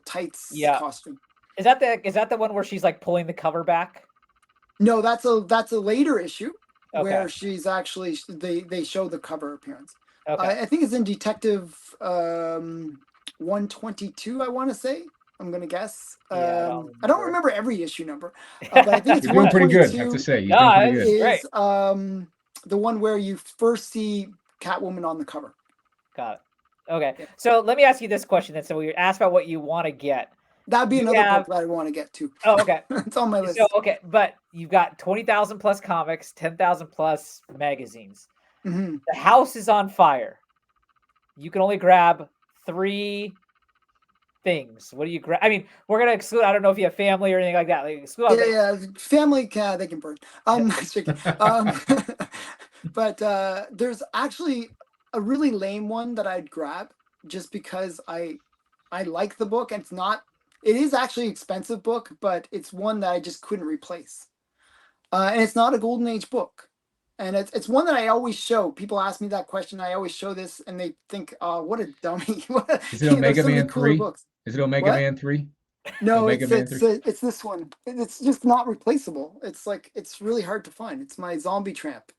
tights costume. Is that the one where she's like pulling the cover back? No, that's a later issue where she's actually they show the cover appearance. Okay. I think it's in Detective 122. I want to say. I'm gonna guess. I don't remember every issue number, but I think it's You're doing pretty good. I have to say, you're doing pretty good. Is the one where you first see Catwoman on the cover. Got it. Okay, so let me ask you this question then. So we asked about what you want to get. That'd be another book that I want to get too. Oh, okay. It's on my list. So, okay, but you've got 20,000 plus comics, 10,000 plus magazines. Mm-hmm. The house is on fire. You can only grab 3 things. What do you grab? I mean, we're gonna exclude. I don't know if you have family or anything like that. Like, exclude. Family. They can burn. But there's actually a really lame one that I'd grab just because I like the book, and it is actually an expensive book, but it's one that I just couldn't replace. And it's not a Golden Age book. And it's one that I always show. People ask me that question. I always show this, and they think, "Oh, what a dummy!" Is it Omega Man 3? Is it Omega Man 3? No, it's this one. It's just not replaceable. It's like it's really hard to find. It's my Zombie Tramp,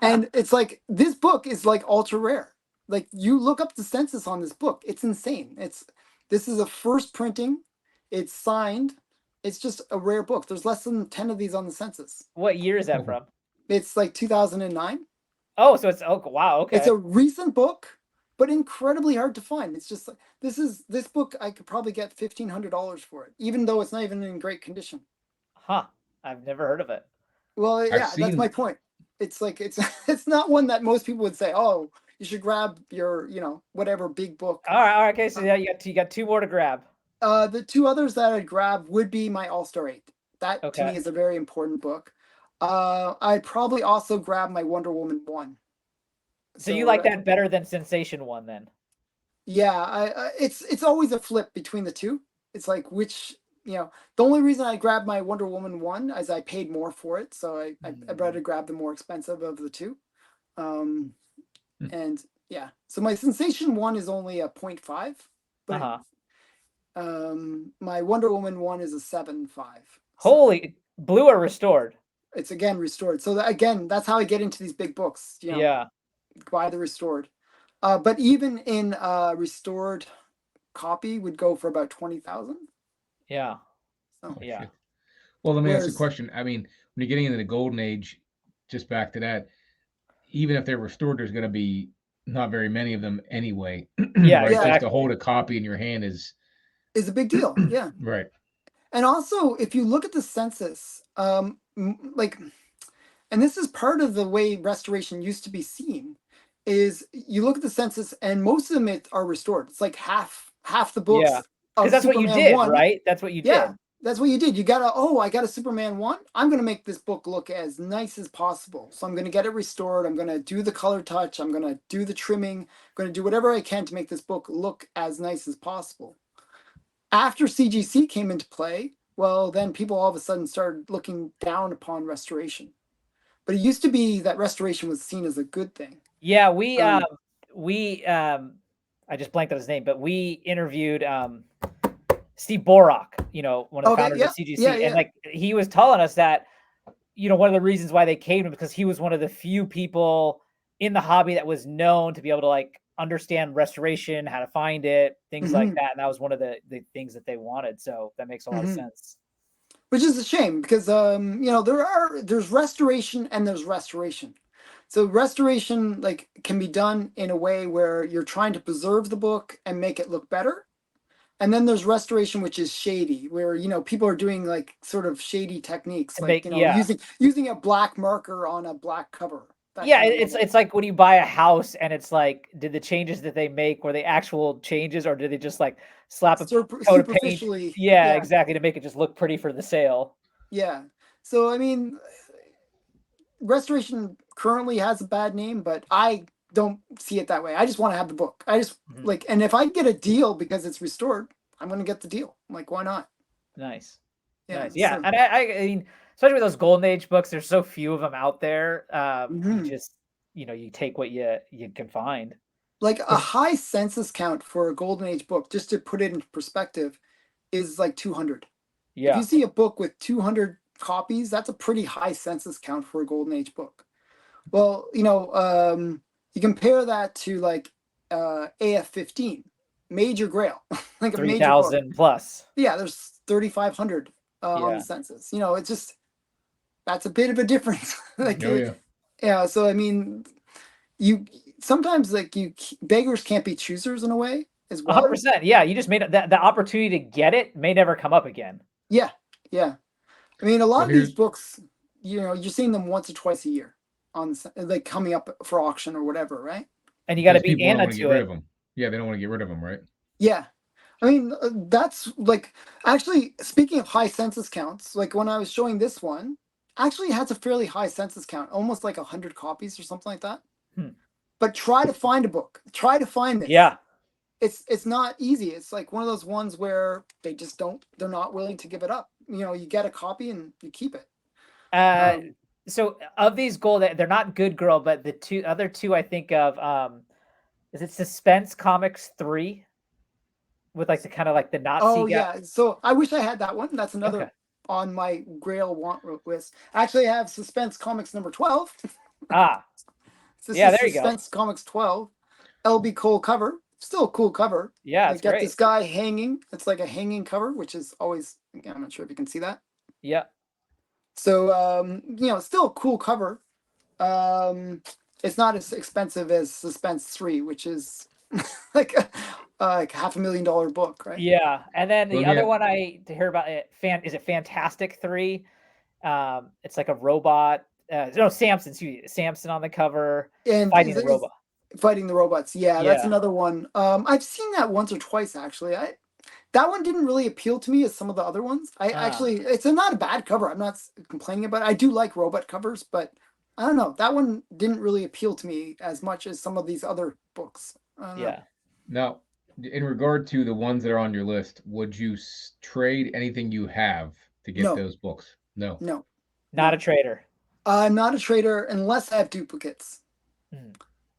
and it's like this book is like ultra rare. Like you look up the census on this book, it's insane. This is a first printing. It's signed. It's just a rare book. There's less than 10 of these on the census. What year is that from? It's like 2009. Oh, so wow, okay. It's a recent book, but incredibly hard to find. It's just this book I could probably get $1,500 for it, even though it's not even in great condition. Huh. I've never heard of it. Well, yeah, that's my point. It's like it's not one that most people would say, "Oh, you should grab your, whatever big book." All right. Okay. So yeah, you got 2 more to grab. The 2 others that I'd grab would be my All-Star 8. That to me is a very important book. I'd probably also grab my Wonder Woman 1. So you like that better than Sensation 1 then? Yeah, it's always a flip between the 2. It's like which, the only reason I grabbed my Wonder Woman 1 is I paid more for it, so I'd rather grab the more expensive of the 2. And yeah, so my Sensation 1 is only a 0.5, but My Wonder Woman one is a 7.5. So Holy, blue or restored? it's again restored. So again, that's how I get into these big books. Yeah. Buy the restored. But even in restored copy would go for about 20,000. Yeah. So Yeah. Shit. Well, let me ask you a whereas question. I mean, when you're getting into the golden age, just back to that, even if they're restored, there's going to be not very many of them anyway, Yeah, right? Yeah. Just to exactly. hold a copy in your hand is is a big deal. Yeah. right. And also, if you look at the census, like, and this is part of the way restoration used to be seen, is you look at the census and most of them are restored. It's like half the Yeah. books Because of that's what you Superman did, 1. right? That's what you Yeah, did. that's what you did. You gotta, oh, I got a Superman 1. I'm gonna make this book look as nice as possible. So I'm gonna get it restored. I'm gonna do the color touch. I'm gonna do the trimming. I'm gonna do whatever I can to make this book look as nice as possible. After CGC came into play, well, then people all of a sudden started looking down upon restoration. But it used to be that restoration was seen as a good thing. Yeah, Um, I just blanked on his name, but we interviewed Steve Borak, one of the okay, founders of yeah, yeah, CGC, and yeah. like he was telling us that one of the reasons why they came to him because he was one of the few people in the hobby that was known to be able to like understand restoration, how to find it, things like Mm-hmm, that, and that was one of the things that they wanted. So that makes a lot of mm-hmm. sense. Which is a shame because there's restoration and there's restoration. So restoration like can be done in a way where you're trying to preserve the book and make it look better. And then there's restoration, which is shady, where people are doing like sort of shady techniques, To like make yeah. using a black marker on a black cover, that Yeah, kind of it's level. it's like when you buy a house and it's like, did the changes that they make were they actual changes or did they just like slap a coat of paint? Superficially, Yeah, yeah, exactly, to make it just look pretty for the sale. yeah. So I mean, restoration currently has a bad name, but I don't see it that way. I just want to have the book. I just Mhm. like, and if I get a deal because it's restored, I'm going to get the deal. I'm like, why not? Nice. Yeah. Nice. Yeah, So, and I mean, especially with those golden age books, there's so few of them out there. You mhm. just, you take what you can find. Like a But high census count for a golden age book, just to put it into perspective, is like 200. If you Yeah. see a book with 200 copies, that's a pretty high census count for a golden age book. Well, you compare that to like AF-15, major grail, like a major book. 3,000 plus. Yeah, there's 3,500 on the Yeah. census. It's just that's a bit of a difference. Like, oh yeah. yeah. So I mean, you sometimes like beggars can't be choosers in a way as well. 100%. Yeah, you just made it the opportunity to get it may never come up again. Yeah, yeah. I mean, a lot Well, of these here's books, you're seeing them once or twice a year like coming up for auction or whatever, right? And you got to because beat people don't Anna want to get to rid it. of them. Yeah, they don't want to get rid of them, right? Yeah. I mean, that's like actually speaking of high census counts, like when I was showing this one, actually it has a fairly high census count, almost like 100 copies or something like that. Hmm. But try to find a book. Try to find this. Yeah. It's not easy. It's like one of those ones where they're not willing to give it up. You get a copy and you keep it. Uh, Um, so of these gold, they're not Good Girl, but the other two I think of, is it Suspense Comics 3 with like the kind of like the Nazi oh guy? yeah. So I wish I had that one. That's Okay. another on my Grail want list. Actually, I have Suspense Comics number 12. Ah, This yeah, is there you go. Suspense Comics 12. LB Cole cover. Still a cool cover. Yeah, I it's got great. this guy hanging. It's like a hanging cover, which is always, again, I'm not sure if you can see that. Yeah. So, still a cool cover. It's not as expensive as Suspense 3, which is like like $500,000 book, right? Yeah. And then Well, the other one I to hear about it, is it Fantastic 3? It's like a robot. No, Samson, excuse me, Samson on the cover And fighting the robot. fighting the robots. Yeah, that's Yeah. another one. I've seen that once or twice actually. That one didn't really appeal to me as some of the other ones. I Ah. actually, it's not a bad cover. I'm not complaining about it. I do like robot covers, but I don't know. That one didn't really appeal to me as much as some of these other books. I don't know. Yeah. now in regard to the ones that are on your list, would you trade anything you have to get No, those books? No. no, Not a no. trader. I'm not a trader unless I have duplicates. Hmm.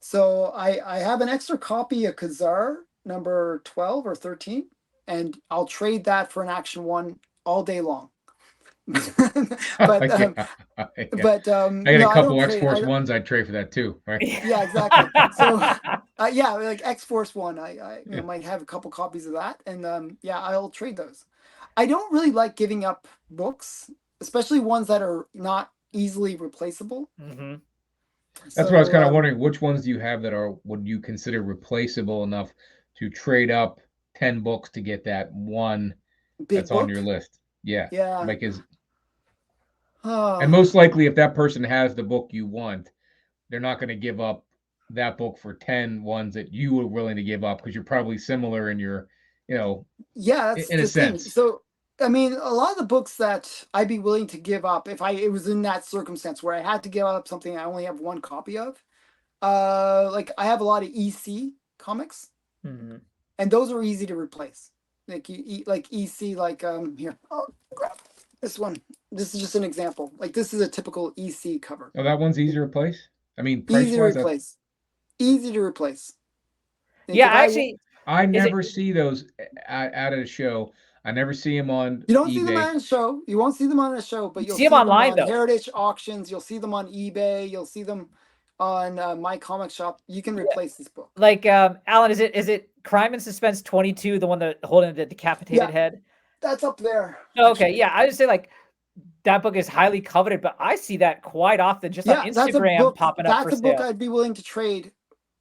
So I have an extra copy of Kazar number 12 or 13. and I'll trade that for an Action 1 all day long. I but get, I but got no, a I couple don't X trade. Force ones I'd trade for that too, right? Yeah, exactly. So yeah, like X Force 1, I Yeah. might have a couple copies of that, and yeah, I'll trade those. I don't really like giving up books, especially ones that are not easily replaceable. Mhm. That's what I was So kind of wondering. Which ones do you have that are would you consider replaceable enough to trade up 10 books to get that one big that's on your book, list? Yeah, yeah. because and Oh, most likely, if that person has the book you want, they're not going to give up that book for 10 ones that you were willing to give up because you're probably similar in your, you know, yeah, that's in a the thing. sense. So I mean, a lot of the books that I'd be willing to give up if it was in that circumstance where I had to give up something I only have one copy of. Like I have a lot of EC comics, Mhm. and those are easy to replace. Like like EC, like here. Oh, crap. This one. This is just an example. Like this is a typical EC cover. Oh, that one's easier to replace. I mean, price Easy to wise, that's replace. Easy to replace. Like Yeah, if actually, I is it never see those at a show. I never see them on you don't see them eBay. on a show, you won't see them on a show, but you you'll see them see them online on though? heritage auctions. You'll see them on eBay. You'll see them on My Comic Shop. You can replace this book. Like Alan, is it Crime and Suspense 22, the one that holding the decapitated Yeah, head? that's up there. Oh, okay, Actually. yeah, I just say like that book is highly coveted, but I see that quite often just on Yeah, that's a Instagram book. popping up for That's a book sale. I'd be willing to trade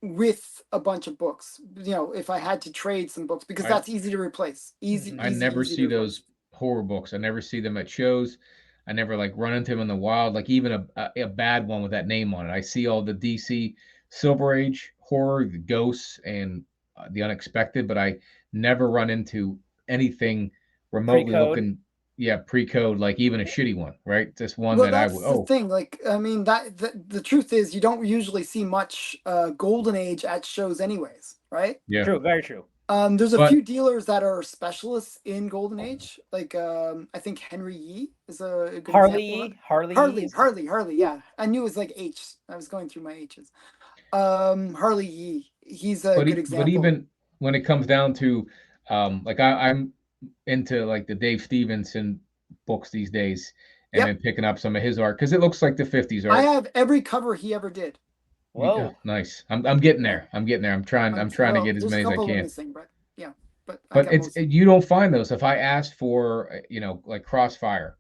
with a bunch of books. You know, if I had to trade some books, because I that's easy to replace. Easy, Mhm. I easy, never easy see to replace. those horror books. I never see them at shows. I never like run into them in the wild. Like even a bad one with that name on it. I see all the DC Silver Age horror, the ghosts, and the unexpected, but I never run into anything remotely Pre-code. looking, yeah, pre-code, like even a shitty one, right? Just one Well, that I would. that's the Oh, thing. Like, I mean, the truth is, you don't usually see much Golden Age at shows, anyways, right? yeah, True, very true. There's a but few dealers that are specialists in Golden Age. Like, I think Henry Yee is a good example. Harley is Harley. Yeah, I knew it was like H. I was going through my H's. Harley Yee. He's a good but example. even when it comes down to like I'm into like the Dave Stevenson books these days and Yep, then picking up some of his art because it looks like the 50s I art. have every cover he ever did. Yeah, whoa. nice. I'm getting Yeah, there. I'm getting there. I'm trying to well, get as there's a many as I couple of them can. missing, but yeah, but I But got most of them. you don't find those. If I ask for like Crossfire,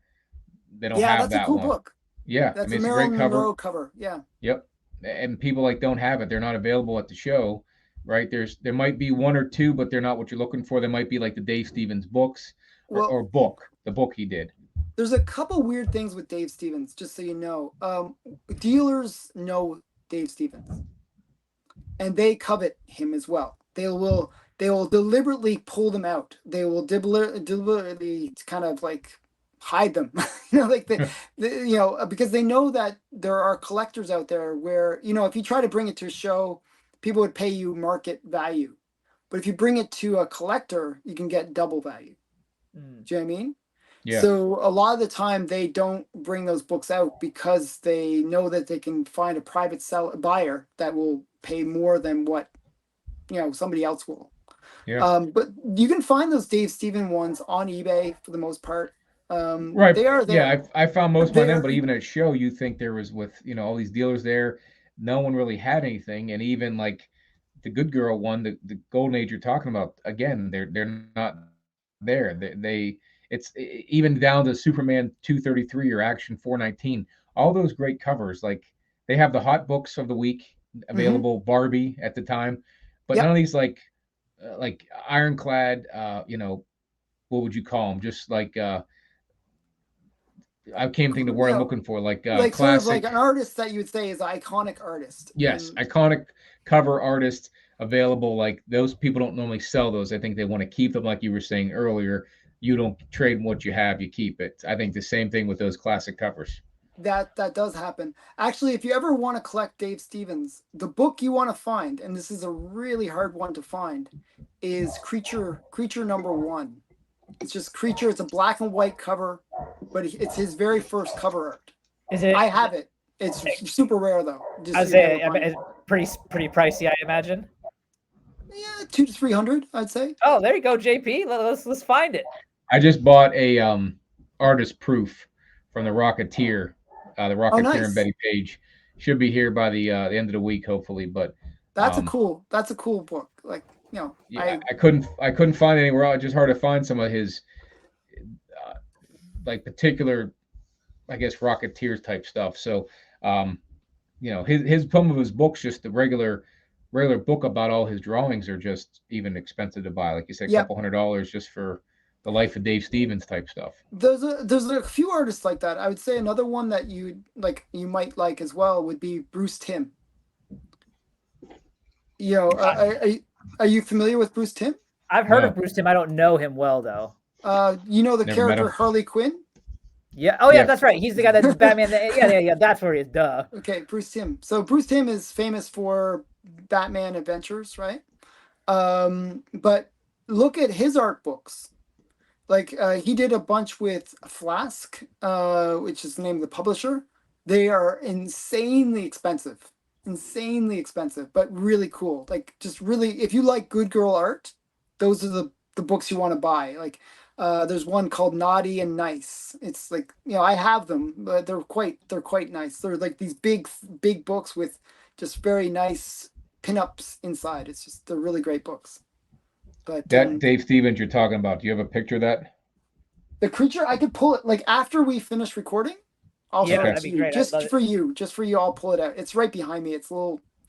they don't Yeah, have that's a that cool one. book. Yeah, I That's mean a it's a great Marilyn cover. Monroe cover. Yeah. Yep. And people like don't have it. They're not available at the show, right? There might be one or two, but they're not what you're looking for. They might be like the Dave Stevens books Well, or book, the book he did. there's a couple weird things with Dave Stevens, just so you know. Dealers know Dave Stevens, and they covet him as well. They will deliberately pull them out. They will deliberately kind of like hide them, like because they know that there are collectors out there where if you try to bring it to a show, people would pay you market value, but if you bring it to a collector, you can get double value. Mm. Do you know what I mean? Yeah. So a lot of the time they don't bring those books out because they know that they can find a private buyer that will pay more than what somebody else will. Yeah. But you can find those Dave Steven ones on eBay for the most part. Right. They are Yeah, there. I found most of my them, They're but even at show, you think there was with all these dealers there, no one really had anything, and even like the Good Girl one, the Golden Age you're talking about, again, they're not there. It's even down to Superman 233 or Action 419. All those great covers, like they have the hot books of the week Mhm. available, Barbie at the time, but none Yep. of these like Ironclad, what would you call them? Just like I can't think of the word I'm looking for, like Like sort of like classic. an artist that you would say is an iconic artist. Yes, And iconic cover artist available. Like those people don't normally sell those. I think they want to keep them, like you were saying earlier. You don't trade what you have, you keep it. I think the same thing with those classic covers. that does happen. Actually, if you ever want to collect Dave Stevens, the book you want to find, and this is a really hard one to find, is Creature number 1. It's just Creature. It's a black and white cover, but it's his very first cover art. Is it? I have it. It's super rare though. Just I so you never say find it. it's pretty pricey, I imagine. Yeah, 200 to 300, I'd say. Oh, there you go, JP. Let's find it. I just bought a artist proof from the Rocketeer, the Oh, Rocketeer and nice. Betty Page. Should be here by the end of the week, hopefully. But That's a um, cool. That's a cool book. Like, yeah, I couldn't find it anywhere else. It's just hard to find some of his uh, like particular, I guess, Rocketeers type stuff. So his some of his books, just the regular book about all his drawings, are just even expensive to buy. Like you said, a Yep. couple $100 just for the life of Dave Stevens type stuff. There's a few artists like that. I would say another one that you might like as well would be Bruce Timm. Are you familiar with Bruce Timm? I've heard No. of Bruce Timm. I don't know him well though. You know the Never met character him. Harley Quinn? Yeah. Oh yeah, Yeah. that's right. He's the guy that's Batman. Yeah. That's where he is. Duh. Okay, Bruce Timm. So Bruce Timm is famous for Batman Adventures, right? But look at his art books. Like he did a bunch with Flask, which is the name of the publisher. They are insanely expensive, but really cool. Like just really, if you like good girl art, those are the books you want to buy. Like there's one called Naughty and Nice. It's like, I have them, but they're quite nice. They're like these big books with just very nice pinups inside. They're really great books. But That Dave Stevens you're talking about, do you have a picture of that? the creature, I could pull it like after we finish recording. I'll Yeah, show it that'd to be you. great. I'd love Just for you, I'll pull it out. It's right behind me. It's a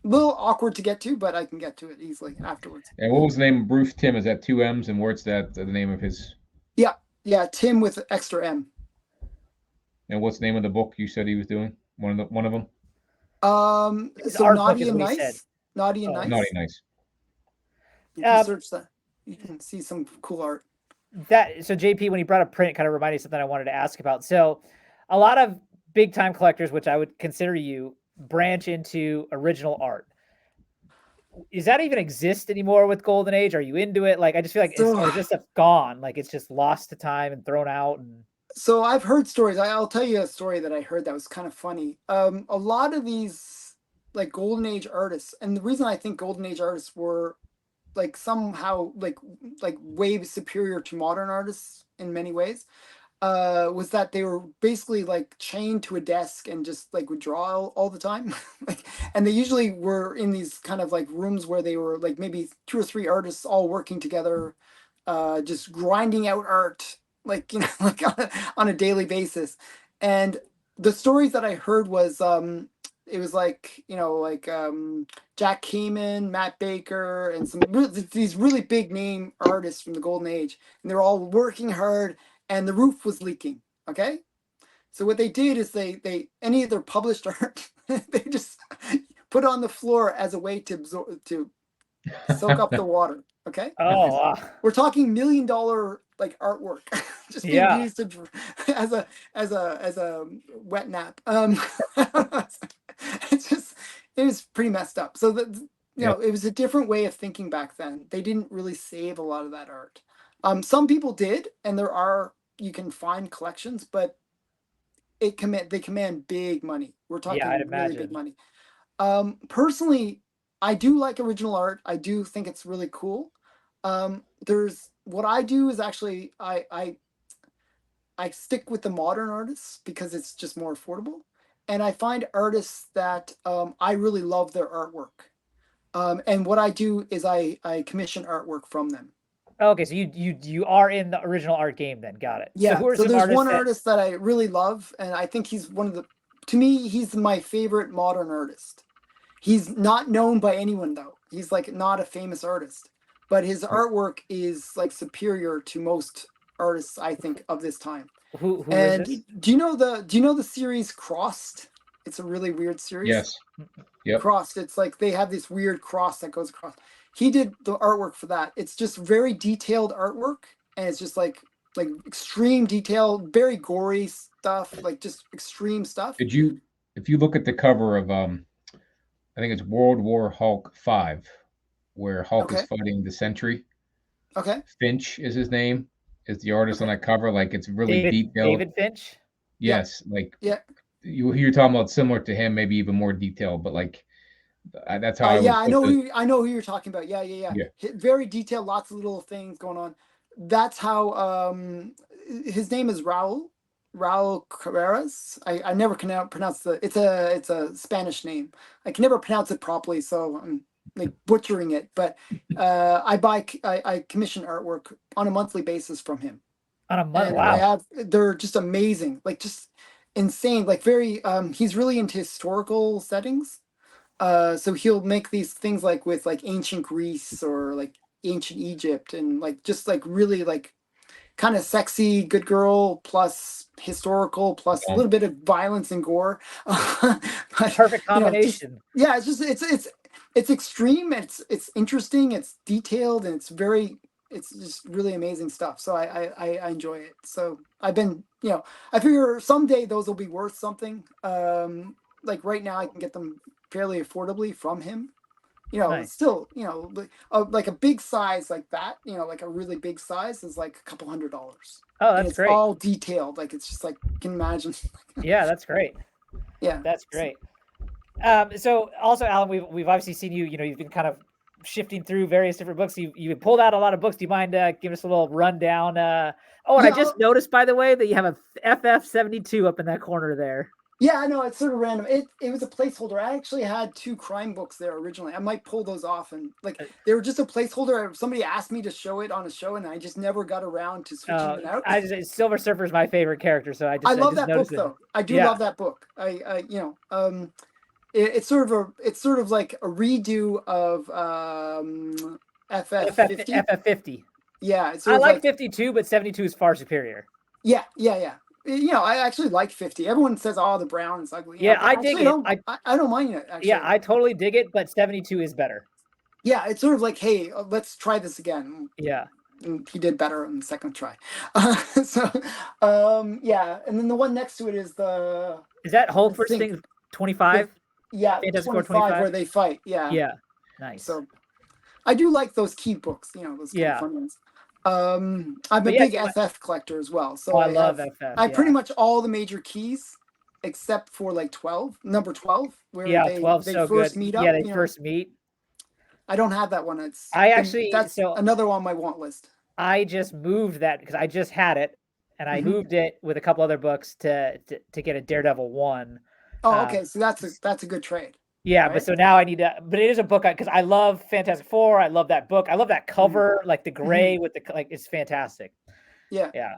little awkward to get to, but I can get to it easily afterwards. And what was the name of Bruce Timm? Is that two M's? And where's that the name of his? Yeah, Tim with extra M. And what's the name of the book you said he was doing? One of them. His So art book Naughty is and what he said. Nice. Naughty and Oh. Nice. Naughty Nice. You can search that. You can see some cool art. So JP, when he brought up print, it kind of reminded me of something I wanted to ask about. So a lot of big time collectors, which I would consider you, branch into original art. Does that even exist anymore with Golden Age? Are you into it? Like, I just feel like So- or is this stuff gone? Like it's just lost to time and thrown out. And So I've heard stories. I'll tell you a story that I heard that was kind of funny. A lot of these like Golden Age artists, and the reason I think Golden Age artists were like somehow like way superior to modern artists in many ways, was that they were basically like chained to a desk and just like would draw all the time. Like, and they usually were in these kind of like rooms where they were like maybe 2 or 3 artists all working together, just grinding out art, like, like on a daily basis. And the stories that I heard was, it was like, Jack Kamen, Matt Baker, and these really big name artists from the Golden Age, and they're all working hard, and the roof was leaking. Okay, so what they did is they any of their published art, they just put on the floor as a way to soak up the water. Okay. oh, We're talking $1 million like artwork, just being Yeah. used as a wet nap. It was pretty messed up. So it was a different way of thinking back then. They didn't really save a lot of that art. Some people did, and you can find collections, but they command big money. We're talking Yeah, I'd really imagine. big money. Personally, I do like original art. I do think it's really cool. There's what I do is actually I stick with the modern artists because it's just more affordable, and I find artists that I really love their artwork. And what I do is I commission artwork from them. Okay, so you are in the original art game then. Got it. Yeah. who are So some there's artists one that- artist that I really love, and I think he's to me, he's my favorite modern artist. He's not known by anyone though. He's like not a famous artist, but his artwork is like superior to most artists, I think, of this time. Who And is this? do you know the series Crossed? It's a really weird series. Yes. Yep. Crossed. It's like they have this weird cross that goes across. He did the artwork for that. It's just very detailed artwork, and it's just like extreme detail, very gory stuff, like just extreme stuff. If you look at the cover of I think it's World War Hulk 5, where Hulk is Okay. fighting the Sentry. Okay. Finch is his name. Is the artist on that cover? Like it's really detailed. David Finch. Yes, like Yeah. you're talking about similar to him, maybe even more detailed, but like That's how I Yeah, would put this. I know who you're talking about. Yeah, yeah, yeah. Yeah. Very detailed, lots of little things going on. That's how his name is Raul Carreras. I never can pronounce it's a Spanish name. I can never pronounce it properly, so I'm like butchering it. But I commission artwork on a monthly basis from him, On a month. and Wow. they're just amazing, like just insane, like very he's really into historical settings. So he'll make these things like with like ancient Greece or like ancient Egypt, and like just like really like kind of sexy good girl plus historical plus a Yeah. little bit of violence and gore. But Perfect you know, just combination. yeah, it's just it's extreme, it's interesting, it's detailed, and it's just really amazing stuff. So I enjoy it. So I've been, I figure someday those will be worth something. Like right now I can get them fairly affordably from him. Nice. Still, like a big size like that, like a really big size is like a couple $100. Oh, And that's it's great. all detailed. Like it's just like, you can imagine. Yeah, that's great. Yeah. That's great. So also, Alan, we've obviously seen you. You've been kind of shifting through various different books. You pulled out a lot of books. Do you mind giving us a little rundown? Oh, and I Yeah, just noticed, by the way, that you have a FF72 up in that corner there. yeah, I know it's sort of random. It was a placeholder. I actually had 2 crime books there originally. I might pull those off, and like they were just a placeholder. Somebody asked me to show it on a show, and I just never got around to switching it out. Silver Surfer is my favorite character, so I I love just that book noticed it. though. I do love that book. It's sort of like a redo of FF50. FF50. Yeah, it's I like 52, but 72 is far superior. Yeah. I actually like 50. Everyone says, "Oh, the brown is ugly." Yeah, I dig it. I don't mind it actually. Yeah, I totally dig it, but 72 is better. Yeah, it's sort of like, hey, let's try this again. Yeah. And he did better on the second try. Yeah, and then the one next to it is that whole first thing 25? Yeah, 25 where they fight. Yeah. Yeah. Nice. So I do like those key books, those kind of fun ones. I'm a big FF collector as well. So I love FF. I pretty much all the major keys except for like number 12, where they so first good. meet up. Yeah, they first meet. I don't have that one. That's another on my want list. I just moved that because I just had it, and I moved it with a couple other books to get a Daredevil 1. Oh, okay. So that's a good trade. Yeah, right? But so now I need to. But it is a book because I love Fantastic Four. I love that book. I love that cover, like the gray with the it's fantastic. Yeah. Yeah.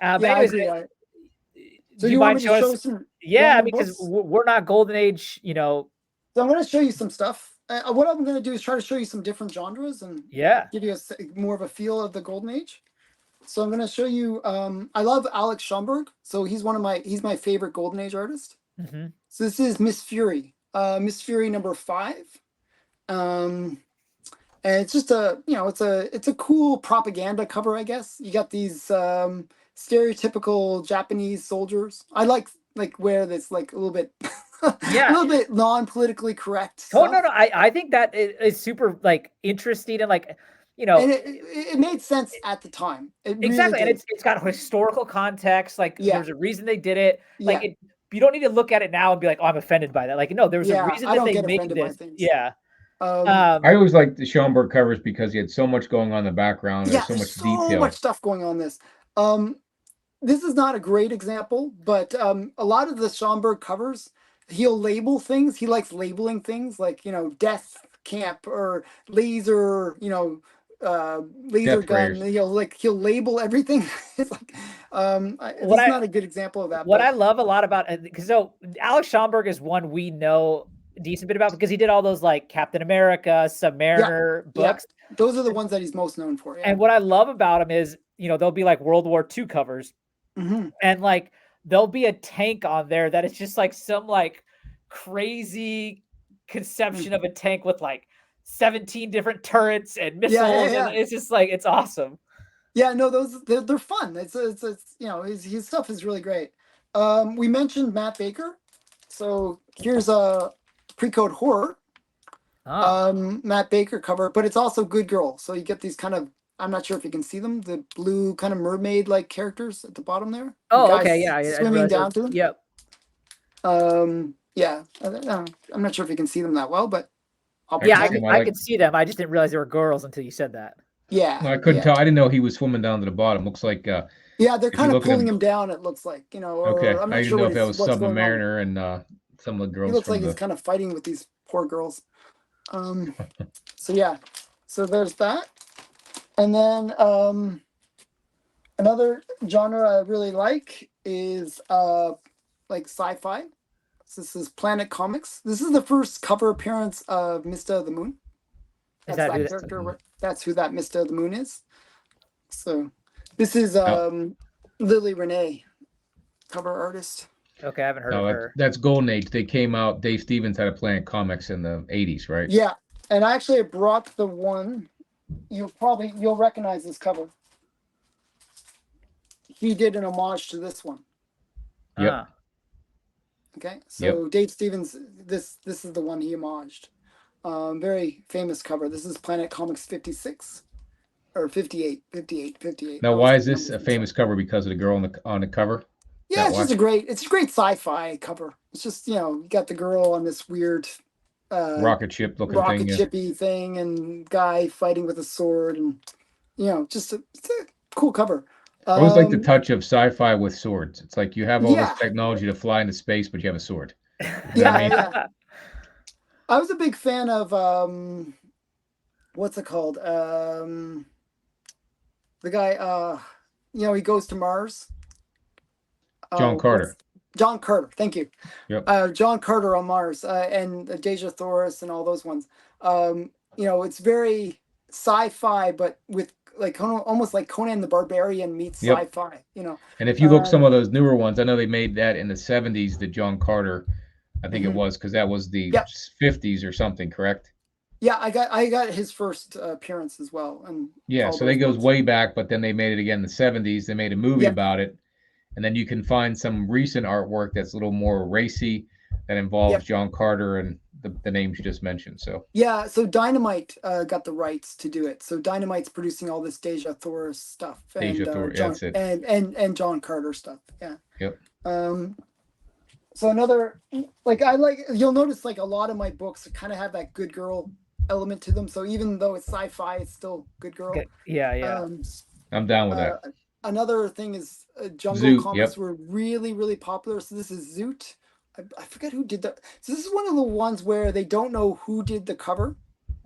But anyways, so you want me to show some? Yeah, because we're not Golden Age, So I'm going to show you some stuff. What I'm going to do is try to show you some different genres and give you more of a feel of the Golden Age. So I'm going to show you. I love Alex Schomburg. So he's my favorite Golden Age artist. Mm-hmm. So this is Miss Fury. Miss Fury number 5. And it's just it's a cool propaganda cover, I guess. You got these stereotypical Japanese soldiers. I like where this like a little bit a little bit non-politically correct stuff. No, I think that is super like interesting and like and it made sense at the time. Exactly, and it's got historical context. Like there's a reason they did it. Like you don't need to look at it now and be like, "Oh, I'm offended by that." Like, no, there was a reason that they made this. Yeah. I always liked the Schomburg covers because he had so much going on in the background. Yeah, there's so much stuff going on in this. This is not a great example, but a lot of the Schomburg covers, he'll label things. He likes labeling things like, death camp or laser, laser gun. He'll label everything. It's like it's not a good example of that. What I love a lot about so Alex Schomburg is one we know a decent bit about because he did all those like Captain America, Submariner books. Yeah. Those are the ones that he's most known for. Yeah. And what I love about him is, there'll be like World War II covers, and like there'll be a tank on there that is just like some like crazy conception of a tank with like 17 different turrets and missiles, and it's just like it's awesome. Yeah, no, they're fun. It's his stuff is really great. We mentioned Matt Baker, so here's a Pre-Code Horror. Matt Baker cover, but it's also Good Girl. So you get these kind of, I'm not sure if you can see them, the blue kind of mermaid like characters at the bottom there. Oh, okay, yeah, swimming down to them. Yep. Yeah, I'm not sure if you can see them that well, but I'll Yeah, pretend. I could see them. I just didn't realize they were girls until you said that. Yeah, No, I couldn't yeah. tell. I didn't know he was swimming down to the bottom. Looks like Yeah, they're if you kind of look at pulling him. him down. It looks like, Okay, or I'm I not didn't sure know if that was what's going on. Submariner and some of the He girls looks from like he's the. kind of fighting with these poor girls. So yeah, so there's that, and then another genre I really like is like sci-fi. So this is Planet Comics. This is the first cover appearance of Mista of the Moon. Is That's that who that that? character. That's who that Mista of the Moon is. So this is Oh, Lily Renee, cover artist. Okay, I haven't heard of no, her. that's Golden Age. They came out. Dave Stevens had a Planet Comics in the '80s, right? Yeah, and actually I brought the one. You'll recognize this cover. He did an homage to this one. Yep. Ah. Okay, so Dave Stevens, this is the one he homaged. Very famous cover. This is Planet Comics 56 or 58. Now, I always why get is the this numbers a mixed up. famous cover? Because of the girl on the cover? Yeah, That it's why? just a great sci-fi cover. It's just, you got the girl on this weird Rocket ship looking rocket thing. Yeah. chippy thing and guy fighting with a sword, and it's a cool cover. I always like the touch of sci-fi with swords. It's like you have all this Yeah, technology to fly into space, but you have a sword. You know what I yeah, mean? yeah. I was a big fan of what's it called? The guy he goes to Mars. John Carter. John Carter, thank you. Yep. John Carter on Mars, and Deja Thoris and all those ones. It's very sci-fi, but with like almost like Conan the Barbarian meets Yep. sci-fi. And if you look some of those newer ones, I know they made that in the '70s. The John Carter, I think it was, because that was the '50s or something, correct? Yeah, I got his first appearance as well, and Yeah, so that goes way back. But then they made it again in the '70s. They made a movie about it, and then you can find some recent artwork that's a little more racy that involves John Carter and the names you just mentioned. So yeah, so Dynamite got the rights to do it. So Dynamite's producing all this Deja Thoris stuff and that's it. and John Carter stuff. Yeah. Yep. So another you'll notice like a lot of my books kind of have that good girl element to them. So even though it's sci-fi, it's still good girl. Okay. Yeah. I'm down with that. Another thing is Jungle Zoot, comics were really, really popular. So this is Zoot. I forget who did that. So this is one of the ones where they don't know who did the cover.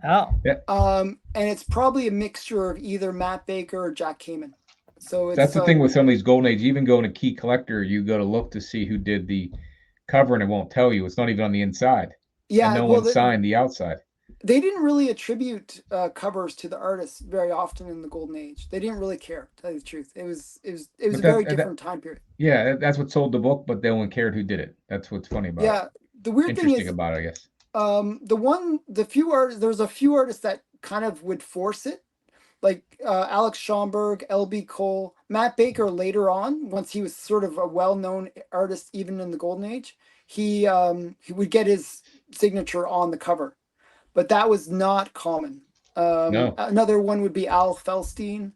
Oh. Yeah. And it's probably a mixture of either Matt Baker or Jack Kamen. So it's, that's the thing with some of these Golden Age. Even going to Key Collector, you go to look to see who did the cover, and it won't tell you. It's not even on the inside. Yeah, and no one signed the outside. They didn't really attribute covers to the artists very often in the Golden Age. They didn't really care, to tell you the truth. It was a very different time period. Yeah, that's what sold the book, but no one cared who did it. That's what's funny about it. Yeah, the weird thing is about it, I guess. There's a few artists that kind of would force it, like Alex Schomburg, L.B. Cole, Matt Baker. Later on, once he was sort of a well-known artist, even in the Golden Age, he would get his signature on the cover. But that was not common. No. Another one would be Al Felstein.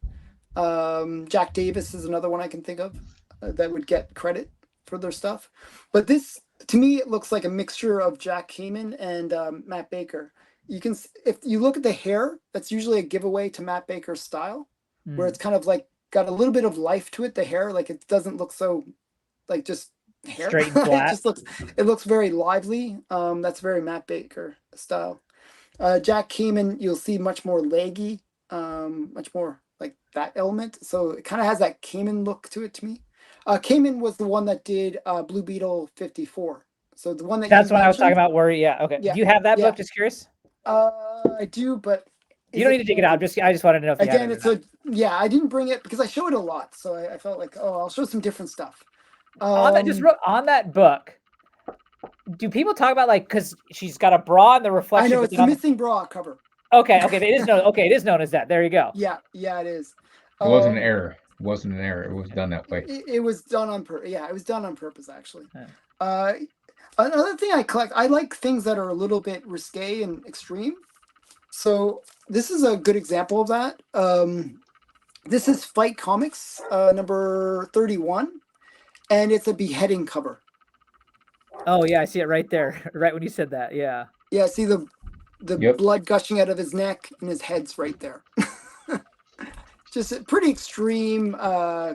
Jack Davis is another one I can think of that would get credit for their stuff. But this, to me, it looks like a mixture of Jack Kamen and Matt Baker. If you look at the hair, that's usually a giveaway to Matt Baker's style, where it's kind of like got a little bit of life to it. The hair, like it doesn't look so like just hair. Straight and flat. it looks very lively. That's very Matt Baker style. Jack Kamen, you'll see much more leggy, much more like that element. So it kind of has that Kamen look to it to me. Kamen was the one that did Blue Beetle 54. So the one that's what I was talking about. Okay. Yeah. Do you have that book? Just curious. I do, but you don't need to dig it out. I just wanted to know if you again, had it. I didn't bring it because I show it a lot. So I felt like, I'll show some different stuff. On that book. Do people talk about because she's got a bra in the reflection? I know it's the missing bra cover. Okay, it is known. Okay, it is known as that. There you go. Yeah, it is. It wasn't an error. It wasn't an error. It was done that way. It was done on purpose. Yeah, it was done on purpose actually. Yeah. Another thing I collect, I like things that are a little bit risque and extreme. So this is a good example of that. This is Fight Comics number 31, and it's a beheading cover. Oh yeah, I see it right there, right when you said that. Yeah. Yeah, see the the Yep. blood gushing out of his neck, and his head's right there. Just a pretty extreme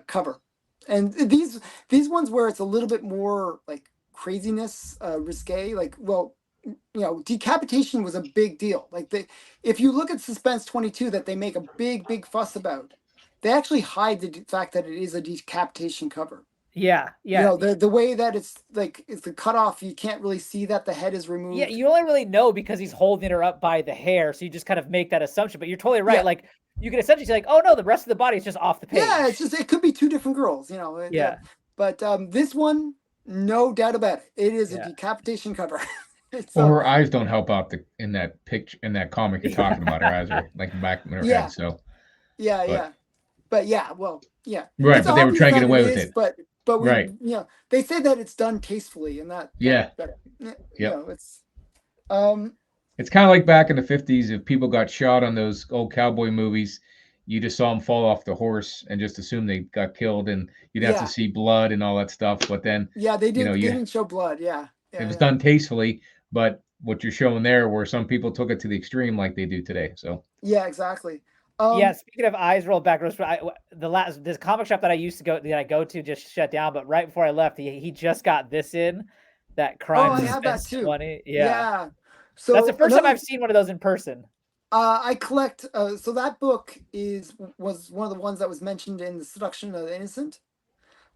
cover. And these ones where it's a little bit more like craziness, risque, like, well, you know, decapitation was a big deal. Like, if you look at Suspense 22 that they make a big fuss about, they actually hide the fact that it is a decapitation cover. Yeah, You know, the way that it's like, it's the cutoff, you can't really see that the head is removed. Yeah, you only really know because he's holding her up by the hair, so you just kind of make that assumption. But you're totally right. Yeah. Like, you can essentially say, like, oh no, the rest of the body is just off the page. Yeah, it's just, it could be two different girls, you know. Yeah. But this one, no doubt about it, it is Yeah. a decapitation cover. Well, her eyes don't help out in that picture, in that comic you're talking about. Her eyes are like back in her Yeah. head. So yeah. But yeah, well, yeah. right, It's but they were trying to get obvious away that with is, it. But we, Right. you know, they say that it's done tastefully, and that Yeah. you Yep. know, it's It's kind of like back in the 50s, if people got shot on those old cowboy movies, you just saw them fall off the horse and just assume they got killed, and you'd have Yeah. to see blood and all that stuff. But then, yeah, they did. know, They you- didn't show blood. Yeah, it was yeah. done tastefully, but what you're showing there, where some people took it to the extreme like they do today. So Yeah, exactly. Yeah, speaking of eyes rolled back, this comic shop that I go to just shut down. But right before I left, he just got this in that Crime I have that Suspense too. 20. Yeah. So That's the first time another- I've seen one of those in person. I collect. So that book was one of the ones that was mentioned in The Seduction of the Innocent,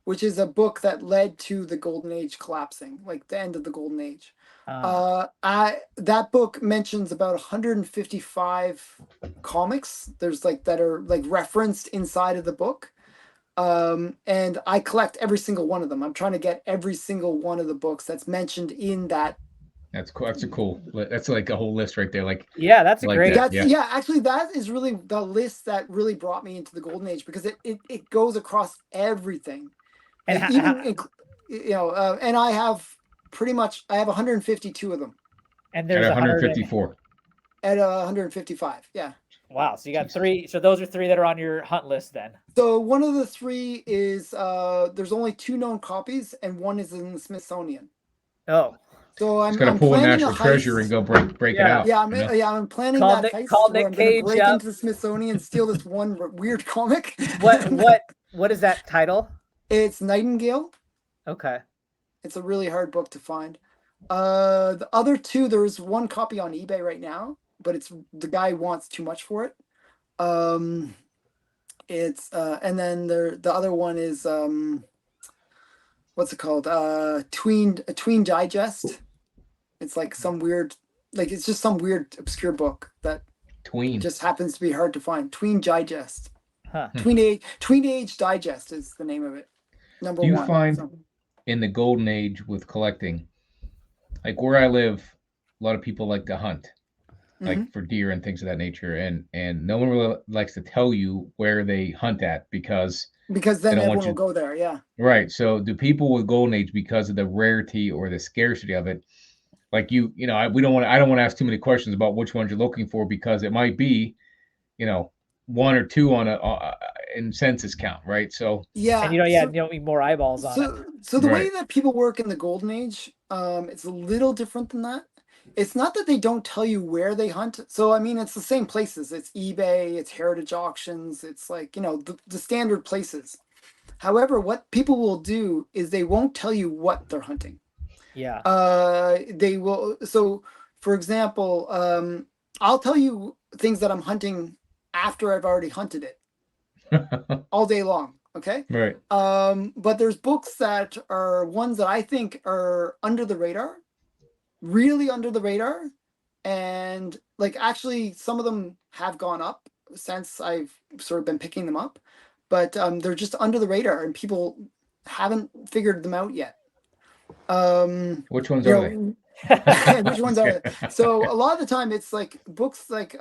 which is a book that led to the Golden Age collapsing, like the end of the Golden Age. That book mentions about 155 comics. There's like that are like referenced inside of the book. And I collect every single one of them. I'm trying to get every single one of the books that's mentioned in that. that's cool. That's a cool. That's like a whole list right there. Like, Yeah, that's a like great. that. That's yeah. Actually, that is really the list that really brought me into the Golden Age, because it goes across everything. And Like, you know, and I have 152 of them. And At there's 154. At 155, yeah. Wow, so you got 3. So those are 3 that are on your hunt list then. So one of the 3 is there's only 2 known copies, and one is in the Smithsonian. Oh. So I'm gonna pull a planning national treasure and go break it Yeah. out. Yeah, I'm planning that heist where I'm going to break into the Smithsonian and steal this one weird comic. What is that title? It's Nightingale. Okay. It's a really hard book to find. The other 2, there's one copy on eBay right now, but the guy wants too much for it. It's and then the other one is what's it called? Tween Digest. It's like some weird, like it's just some weird obscure book that Tween just happens to be hard to find. Tween Digest. Huh. Tween Age Digest is the name of it. Number Do you 1. find in the Golden Age with collecting, like where I live, a lot of people like to hunt, like for deer and things of that nature, and no one really likes to tell you where they hunt at because then everyone will go there. Yeah. Right. So do people with Golden Age, because of the rarity or the scarcity of it, like I don't want to ask too many questions about which ones you're looking for, because it might be, 1 or 2 on in census count, right? So yeah, and you don't need more eyeballs on it. So the way that people work in the Golden Age, it's a little different than that. It's not that they don't tell you where they hunt. So I mean, it's the same places. It's eBay, it's heritage auctions, it's like the standard places. However, what people will do is they won't tell you what they're hunting. Yeah. They will. So, for example, I'll tell you things that I'm hunting after I've already hunted it all day long. Okay. Right. But there's books that are ones that I think are under the radar, really under the radar. And like, actually some of them have gone up since I've sort of been picking them up, but they're just under the radar and people haven't figured them out yet. Which ones are they? Which ones are they? So a lot of the time it's like books like,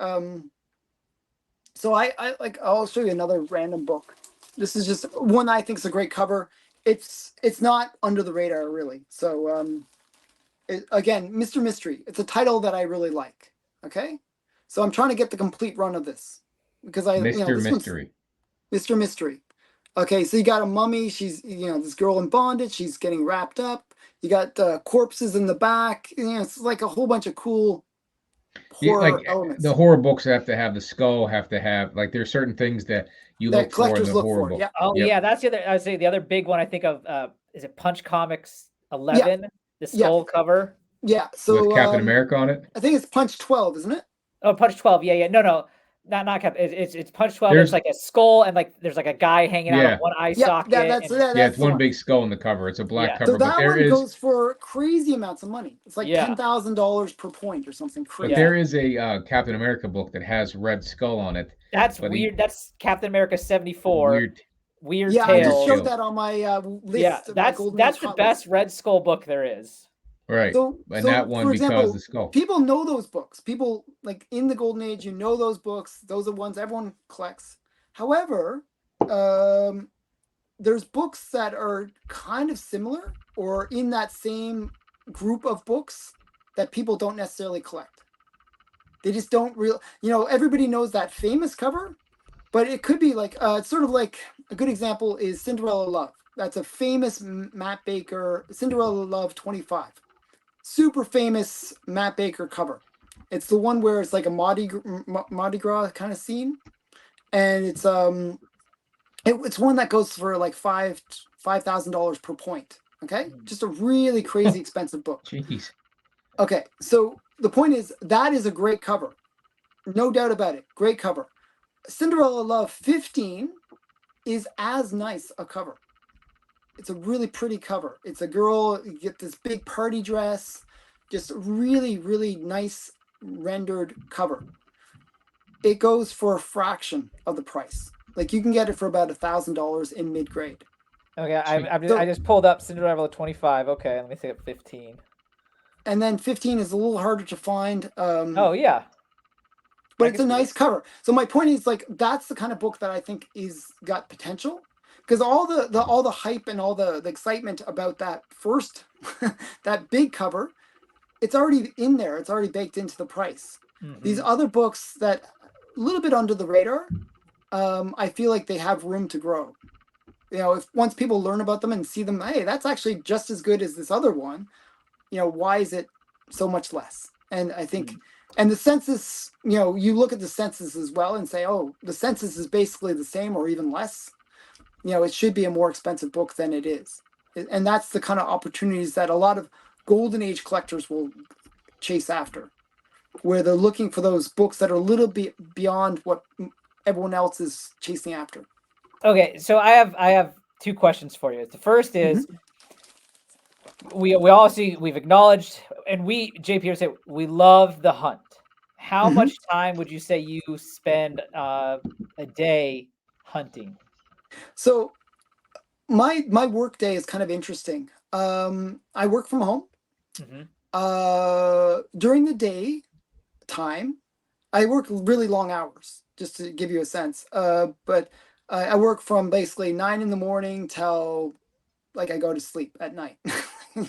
so I'll show you another random book. This is just one I think is a great cover. It's not under the radar really. So again, Mr. Mystery. It's a title that I really like. Okay, so I'm trying to get the complete run of this because Mr. Mystery. Mr. Mystery. Okay, so you got a mummy. She's this girl in bondage. She's getting wrapped up. You got corpses in the back. It's like a whole bunch of cool horror Like elements the horror books have to have the skull, have to have like there's certain things that you that look for in collectors the look horror for. book. Yeah, Oh Yep. yeah, that's the other. I would say the other big one I think of is it Punch Comics yeah, 11, the yeah, skull cover. yeah. With So Captain America on it. I think it's Punch 12, isn't it? Oh, Punch 12. Yeah, yeah. No, not Cap. It's Punch 12. It's There's like a skull and like there's like a guy hanging out of yeah. one eye Yeah, socket and Yeah, that's it's the one one. big skull in the cover. It's a black yeah. So cover, but that there one is goes for crazy amounts of money. It's like Yeah. $10,000 per point or something but crazy. Yeah. there is a Captain America book that has Red Skull on it. That's But weird. That's Captain America 74. Weird Yeah, I just Tales. showed that on my list Yeah, of my that's Golden Age the hot best list. Red Skull book there is. right, and that one For because example, the skull. people know those books. People like in the Golden Age, you know those books. Those are ones everyone collects. However, there's books that are kind of similar or in that same group of books that people don't necessarily collect. They just don't everybody knows that famous cover, but it could be like it's sort of like a good example is Cinderella Love. That's a famous Matt Baker Cinderella Love 25. Super famous Matt Baker cover. It's the one where it's like a Mardi Gras kind of scene, and it's one that goes for like $5,000 per point. Okay, just a really crazy expensive book. Jeez. Okay, so the point is that is a great cover, no doubt about it. Great cover. Cinderella Love 15 is as nice a cover. It's a really pretty cover. It's a girl, you get this big party dress, just really, really nice rendered cover. It goes for a fraction of the price. Like you can get it for about $1,000 in mid-grade. Okay, I just pulled up Cinderella 25. Okay, let me see at 15. And then 15 is a little harder to find. Oh yeah. But it's a nice cover. So my point is like that's the kind of book that I think is got potential. Because all the hype and all the excitement about that first that big cover, it's already in there. It's already baked into the price. Mm-hmm. These other books that a little bit under the radar, I feel like they have room to grow. If once people learn about them and see them, hey, that's actually just as good as this other one. Why is it so much less? And I think, and the census, you look at the census as well and say, oh, the census is basically the same or even less. It should be a more expensive book than it is. And that's the kind of opportunities that a lot of Golden Age collectors will chase after, where they're looking for those books that are a little bit beyond what everyone else is chasing after. Okay, so I have two questions for you. The first is, we've acknowledged, and JP would say we love the hunt. How much time would you say you spend a day hunting? So my work day is kind of interesting. I work from home. During the day time, I work really long hours, just to give you a sense. But I work from basically 9 a.m. till like I go to sleep at night,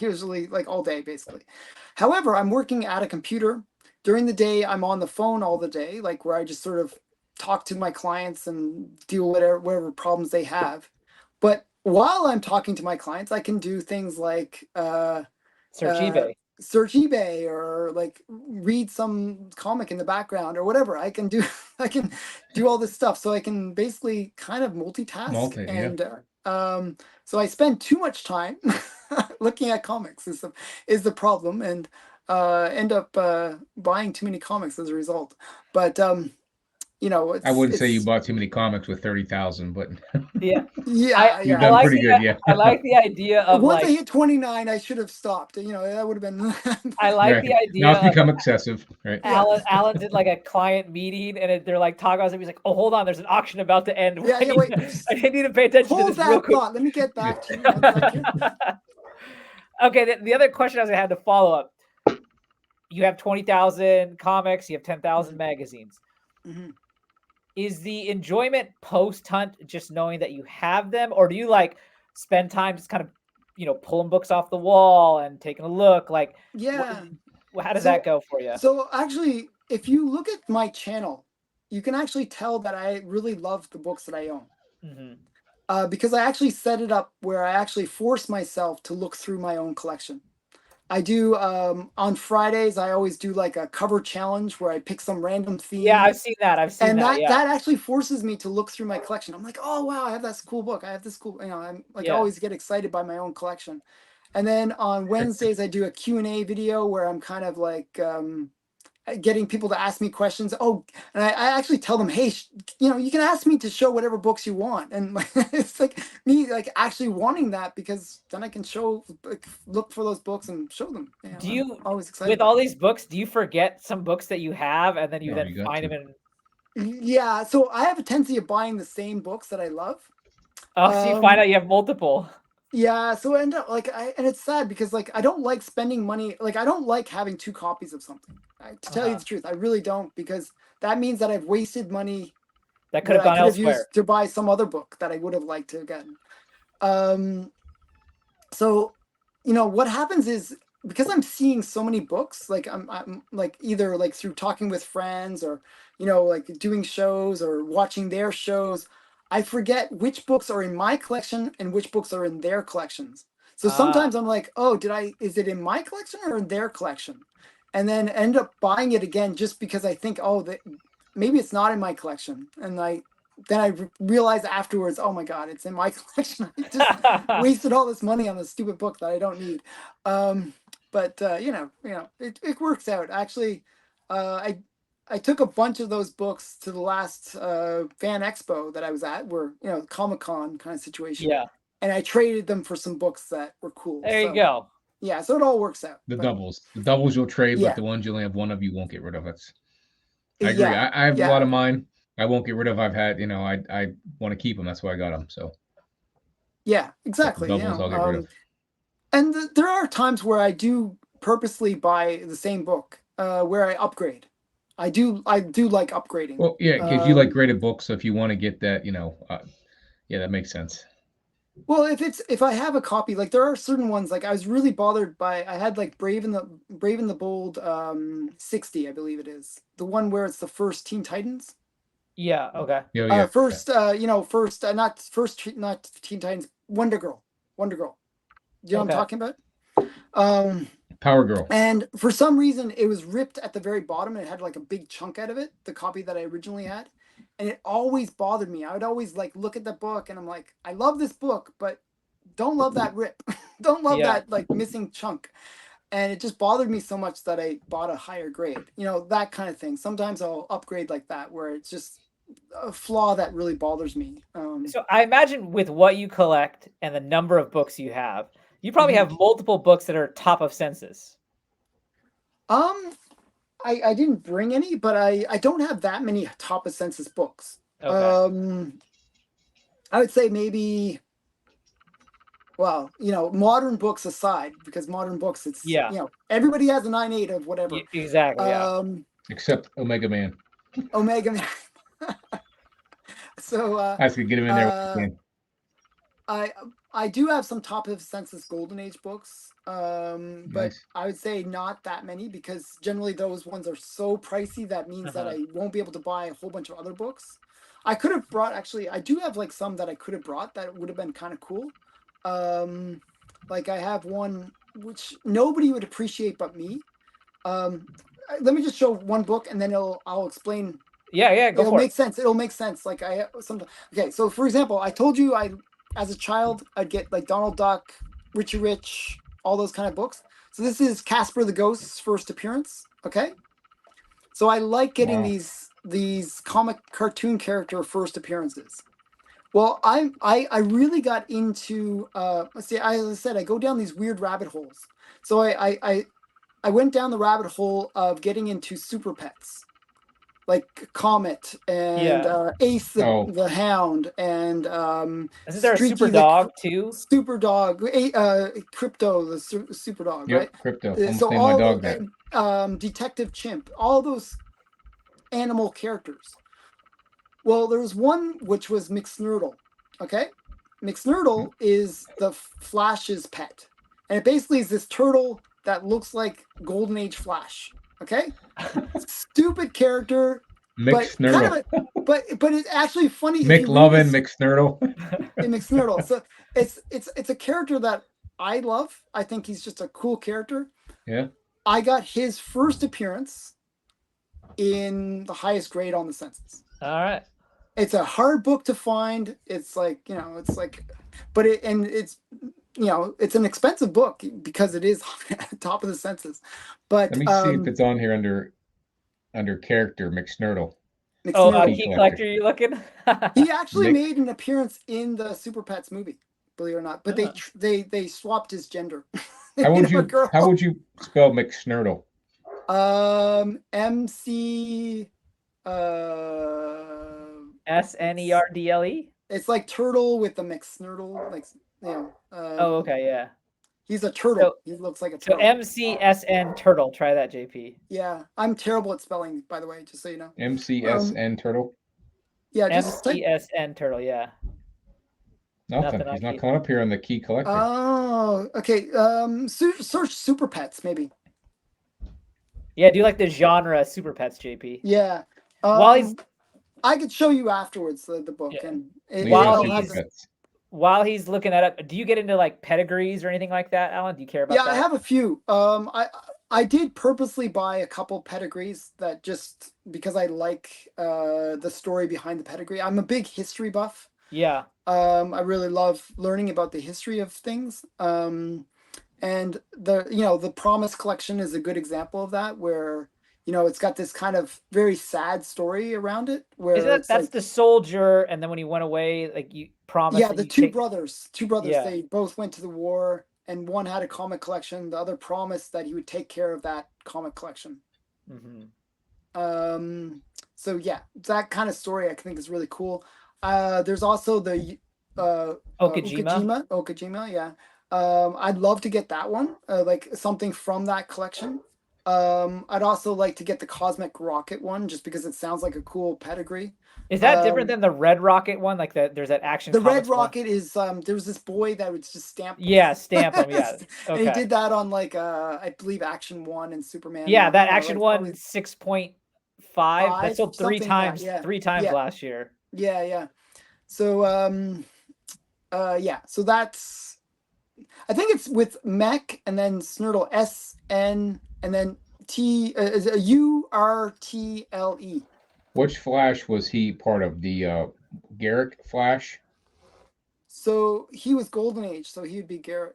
usually like all day basically. However, I'm working at a computer. During the day, I'm on the phone all the day, like where I just sort of talk to my clients and deal with whatever problems they have. But while I'm talking to my clients, I can do things like search eBay or like read some comic in the background or whatever. I can do all this stuff. So I can basically kind of multitask. So I spend too much time looking at comics is the problem, and end up buying too many comics as a result. But I wouldn't say you bought too many comics with 30,000, but yeah, you've done pretty good. Yeah, I like the idea of once I hit 29, I should have stopped. That would have been. I like the idea. Now it's become excessive, right? Allan did like a client meeting, and they're like talking about it. He's like, "Oh, hold on, there's an auction about to end. Wait. I need to pay attention to this real quick." Let me get back to you. Okay, the other question I had to follow up. You have 20,000 comics. You have 10,000 magazines. Is the enjoyment post hunt just knowing that you have them, or do you like spend time just kind of pulling books off the wall and taking a look? Like, how does that go for you? So actually, if you look at my channel, you can actually tell that I really love the books that I own. Because I actually set it up where I actually force myself to look through my own collection. I do on Fridays. I always do like a cover challenge where I pick some random theme. Yeah, I've seen that. I've seen And that. Yeah. that actually forces me to look through my collection. I'm like, oh wow, I have this cool book. I have this cool, I'm like, I Yeah. always get excited by my own collection. And then on Wednesdays, I do a Q&A video where I'm kind of like getting people to ask me questions. Oh, and I actually tell them, hey, you can ask me to show whatever books you want. And it's like me like actually wanting that because then I can show, like, look for those books and show them. Do I'm you, always excited with about all it. these books, do you forget some books that you have and then you No, then you got find to. them Yeah, so I have a tendency of buying the same books that I love. oh, so you find out you have multiple. Yeah, so I end up like and it's sad because like I don't like spending money. Like I don't like having two copies of something. To tell you the truth, I really don't, because that means that I've wasted money That could that have I gone could have elsewhere. used to buy some other book that I would have liked to have gotten. So what happens is, because I'm seeing so many books, like I'm like either like through talking with friends or like doing shows or watching their shows, I forget which books are in my collection and which books are in their collections. So sometimes I'm like, oh, is it in my collection or in their collection? And then end up buying it again just because I think, oh, maybe it's not in my collection. And then I realize afterwards, oh my God, it's in my collection. I just wasted all this money on a stupid book that I don't need. But it works out. Actually, I took a bunch of those books to the last fan expo that I was at, where Comic-Con kind of situation. Yeah. And I traded them for some books that were cool. There you So go. yeah, so it all works out. The But doubles you'll trade, yeah, but the ones you only have one of, you won't get rid of. I agree. yeah, I have a lot yeah, of mine. I won't get rid of. I've had, I want to keep them. That's why I got them. So yeah, but the exactly. doubles I'll get rid of. And there are times where I do purposely buy the same book, where I upgrade. I do like upgrading. Well, yeah, because you like graded books. So if you want to get that, yeah, that makes sense. Well, if I have a copy, like there are certain ones, like I was really bothered by, I had like Brave and the Bold 60, I believe it is. The one where it's the first Teen Titans. Yeah. Okay. Yeah, yeah. First, not Teen Titans, Wonder Girl. Wonder Girl. You know what I'm talking about? Power Girl. And for some reason, it was ripped at the very bottom and it had like a big chunk out of it, the copy that I originally had. And it always bothered me. I would always like look at the book and I'm like, I love this book, but don't love that rip. Don't love that like missing chunk. And it just bothered me so much that I bought a higher grade, that kind of thing. Sometimes I'll upgrade like that, where it's just a flaw that really bothers me. So I imagine with what you collect and the number of books you have, you probably have multiple books that are top of census. I didn't bring any, but I don't have that many top of census books. Okay. I would say maybe, well, modern books aside, because modern books, it's everybody has a 9.8 of whatever. Exactly. Yeah. Except Omega Man. Omega Man. So I have to get him in there. I do have some top of census Golden Age books, but Nice. I would say not that many, because generally those ones are so pricey that means that I won't be able to buy a whole bunch of other books. I could have brought, actually, I do have like some that I could have brought that would have been kind of cool. Like I have one which nobody would appreciate but me. Let me just show one book and then I'll explain. Yeah, go for it. It'll make sense. Like okay, so for example, I told you as a child I'd get like Donald Duck, Richie Rich, all those kind of books. So this is Casper the Ghost's first appearance. Okay, so I like getting these comic cartoon character first appearances. Well, I really got into let's see, as I said, I go down these weird rabbit holes. So I went down the rabbit hole of getting into super pets, like Comet and Ace the Hound, and isn't there a super dog too? Super dog, Crypto the super dog, yep, right? Crypto. So all all my dog that. Detective Chimp, all those animal characters. Well, there was one which was McSnurtle. Okay, McSnurtle is the Flash's pet, and it basically is this turtle that looks like Golden Age Flash. Okay, stupid character, McSnurtle. but it's actually funny. McLovin, McSnurtle. McSnurtle. So it's a character that I love. I think he's just a cool character. Yeah. I got his first appearance in the highest grade on the census. All right. It's a hard book to find. It's like, it's like, but it's, it's an expensive book because it is top of the census. But Let me see if it's on here under character McSnurtle. Key collector, you looking? He actually made an appearance in the Super Pets movie, believe it or not. But they swapped his gender. How would you spell McSnurtle? MC SNERDLE. It's like turtle with the McSnurtle, like oh, okay, yeah. He's a turtle. He looks like a turtle. So MCSN turtle. Try that, JP. Yeah, I'm terrible at spelling, by the way, just so you know. MCSN turtle. Yeah, just MCSN turtle. Yeah. Nothing. He's not coming up here on the key collector. Oh, okay. Search Super Pets, maybe. Yeah, do like the genre Super Pets, JP. Yeah. I could show you afterwards the book, and while he's looking that up, do you get into like pedigrees or anything like that, Alan? Do you care about that? Yeah, I have a few. I did purposely buy a couple pedigrees that just because I like the story behind the pedigree. I'm a big history buff. Yeah. I really love learning about the history of things. And the Promise collection is a good example of that, where it's got this kind of very sad story around it. Where that's like, the soldier, and then when he went away, like you promised. Yeah, the two brothers. Yeah. They both went to the war, and one had a comic collection. The other promised that he would take care of that comic collection. Mm-hmm. So yeah, that kind of story I think is really cool. There's also the Okajima. Yeah. I'd love to get that one, like something from that collection. I'd also like to get the Cosmic Rocket one, just because it sounds like a cool pedigree. Is that different than the Red Rocket one? Like there's that action. The Red Rocket is there was this boy that would just stamp. Yeah, stamp him. Yeah, and he did that on like I believe Action 1 and Superman. Yeah, that Action 1 6.5. That sold three times last year. Yeah. So so that's, I think it's with Mech and then Snurtle SN and then URTLE. Which Flash was he part of? The Garrick Flash? So he was Golden Age, so he'd be Garrick.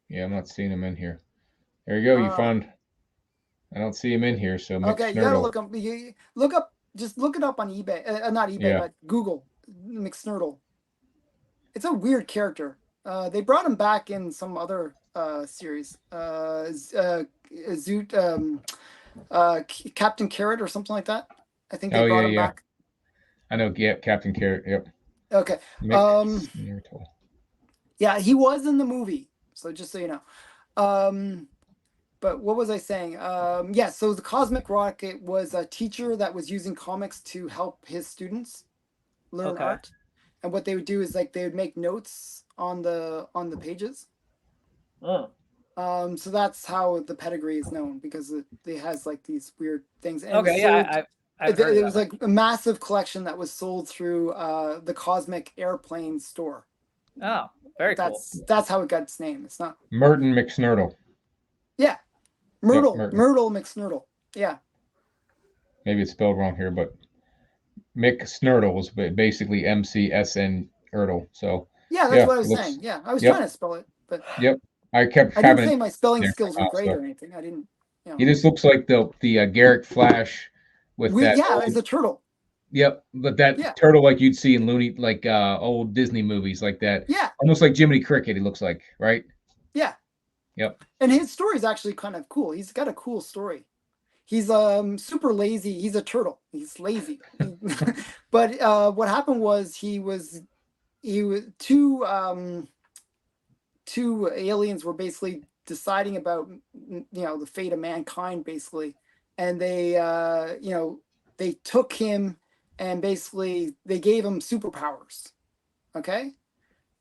Yeah, I'm not seeing him in here. There you go. You found. I don't see him in here. So okay, you gotta look up. Just look it up on eBay. Not eBay, but Google McSnurtle. It's a weird character. They brought him back in some other series. Captain Carrot or something like that. I think they brought him back. I know. Yeah, Captain Carrot. Yep. Okay. Yeah, he was in the movie. So just so you know. But what was I saying? So the Cosmic Rocket was a teacher that was using comics to help his students learn art. And what they would do is like they would make notes on the pages. Oh. So that's how the pedigree is known, because it has like these weird things. And it was like a massive collection that was sold through the Cosmic Airplane store. Oh, very cool. That's how it got its name. It's not Merton McSnurtle. Yeah, Myrtle McSnurtle. Yeah. Maybe it's spelled wrong here, but McSnurtle was basically MCSN Ertle. So yeah, that's what I was saying. Yeah, I was trying to spell it, but I didn't say my spelling skills were great or anything. I didn't. He just looks like the Garrick Flash with that. Yeah, as a turtle. Yep, but that turtle like you'd see in old Disney movies like that. Yeah, almost like Jiminy Cricket. He looks like, right? Yeah. Yep. And his story is actually kind of cool. He's got a cool story. He's super lazy. He's a turtle. He's lazy. But what happened was he was two aliens were basically deciding about the fate of mankind basically, and they they took him and basically they gave him superpowers. Okay.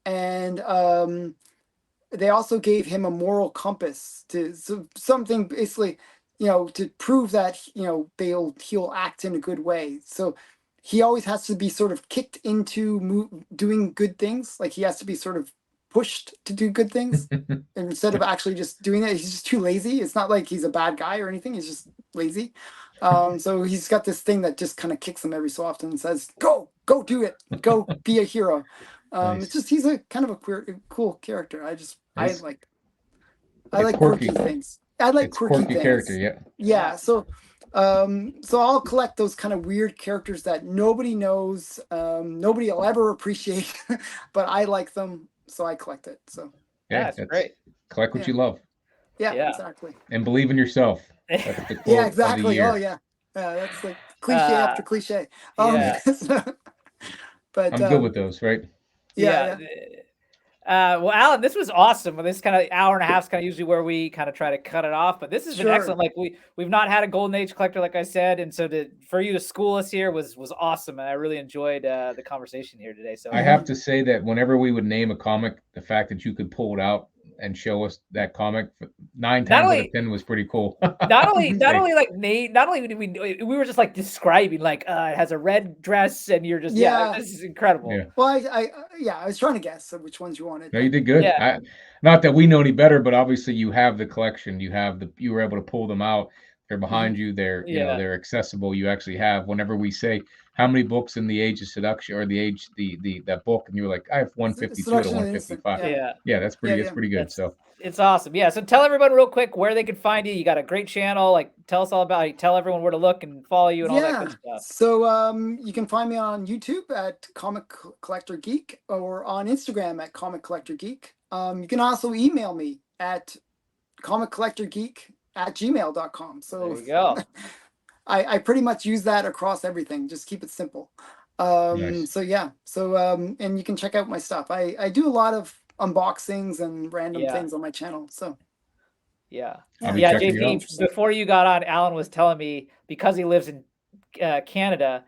And they also gave him a moral compass something basically, to prove that, he'll act in a good way. So he always has to be sort of kicked into doing good things. Like he has to be sort of pushed to do good things, and instead of actually just doing it, he's just too lazy. It's not like he's a bad guy or anything. He's just lazy. So he's got this thing that just kind of kicks him every so often and says, "Go do it. Go be a hero." Nice. It's just he's a kind of a cool character. Nice. I like quirky. quirky things. I like It's quirky things. character, yeah. Yeah. So I'll collect those kind of weird characters that nobody knows, nobody will ever appreciate, but I like them, so I collect it. So Yeah, that's great. Collect what you love. Yeah, exactly. And believe in yourself. That's the quote Yeah, exactly. of the year. Oh yeah. That's like cliche after cliche. Yeah. But I'm good with those, right? Yeah. Well, Allan, this was awesome. This kind of hour and a half is kind of usually where we kind of try to cut it off, but this has been excellent. Like we've not had a golden age collector, like I said, and so for you to school us here was awesome, and I really enjoyed the conversation here today. So I have to say that whenever we would name a comic, the fact that you could pull it out and show us that comic 9 times out of 10 was pretty cool. not only we were just like describing like it has a red dress and you're just this is incredible. Yeah. Well, I was trying to guess which ones you wanted. No, you did good. Yeah. Not that we know any better, but obviously you have the collection. You were able to pull them out. They're behind you. They're they're accessible. You actually have. Whenever we say how many books in the Age of Seduction or the age that book, and you were like, I have 152 to 155. Yeah, that's pretty. It's pretty good. So it's awesome. Yeah. So tell everyone real quick where they can find you. You got a great channel. Like tell us all about it. Tell everyone where to look and follow you and all that good stuff. So you can find me on YouTube at Comic Collector Geek or on Instagram at Comic Collector Geek. You can also email me at comiccollectorgeek@gmail.com. So there you go. I pretty much use that across everything. Just keep it simple. Nice. So yeah. So and you can check out my stuff. I do a lot of unboxings and random things on my channel. So JP, before you got on, Allan was telling me because he lives in Canada,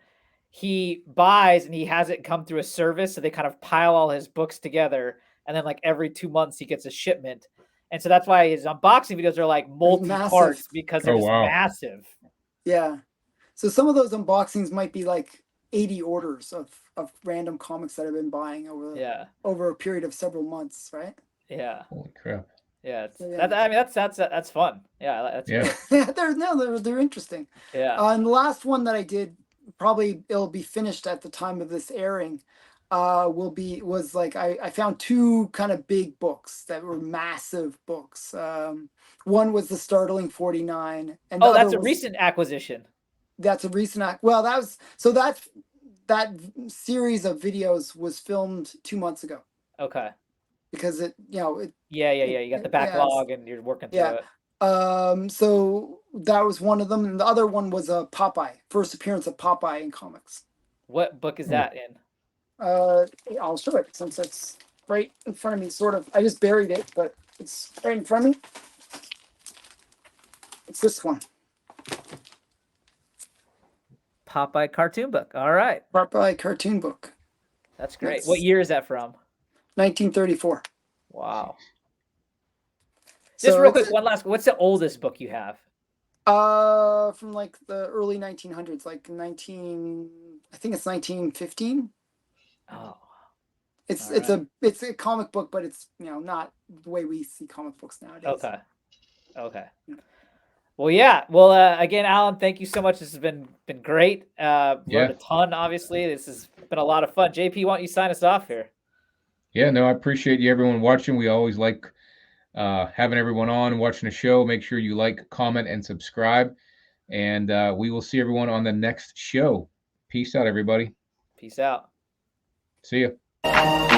he buys and he has it come through a service, so they kind of pile all his books together, and then like every 2 months he gets a shipment, and so that's why his unboxing videos are like multi-parts because they're just massive. Yeah, so some of those unboxings might be like 80 orders of random comics that I've been buying over a period of several months, right? Yeah. Holy crap. Yeah, that's fun. Yeah, that's great. They're interesting. Yeah. And the last one that I did, probably it'll be finished at the time of this airing. I found 2 kind of big books that were massive books. One was the Startling 49, and that's a recent acquisition. That's a recent that series of videos was filmed 2 months ago. Okay. Because you got the backlog and you're working through it. So that was one of them, and the other one was a Popeye, first appearance of Popeye in comics. What book is that in? I'll show it since it's right in front of me. Sort of, I just buried it, but it's right in front of me. It's this one. Popeye cartoon book. All right. Popeye cartoon book. That's great. What year is that from? 1934. Wow. Just real quick, one last. What's the oldest book you have? From like the early 1900s, like I think it's 1915. Oh. It's a comic book, but it's not the way we see comic books nowadays. Okay. Well, yeah. Well, again, Allan, thank you so much. This has been great. Learned a ton. Obviously, this has been a lot of fun. JP, why don't you sign us off here? Yeah, no, I appreciate you, everyone watching. We always like having everyone on watching the show. Make sure you like, comment, and subscribe. And we will see everyone on the next show. Peace out, everybody. Peace out. See ya.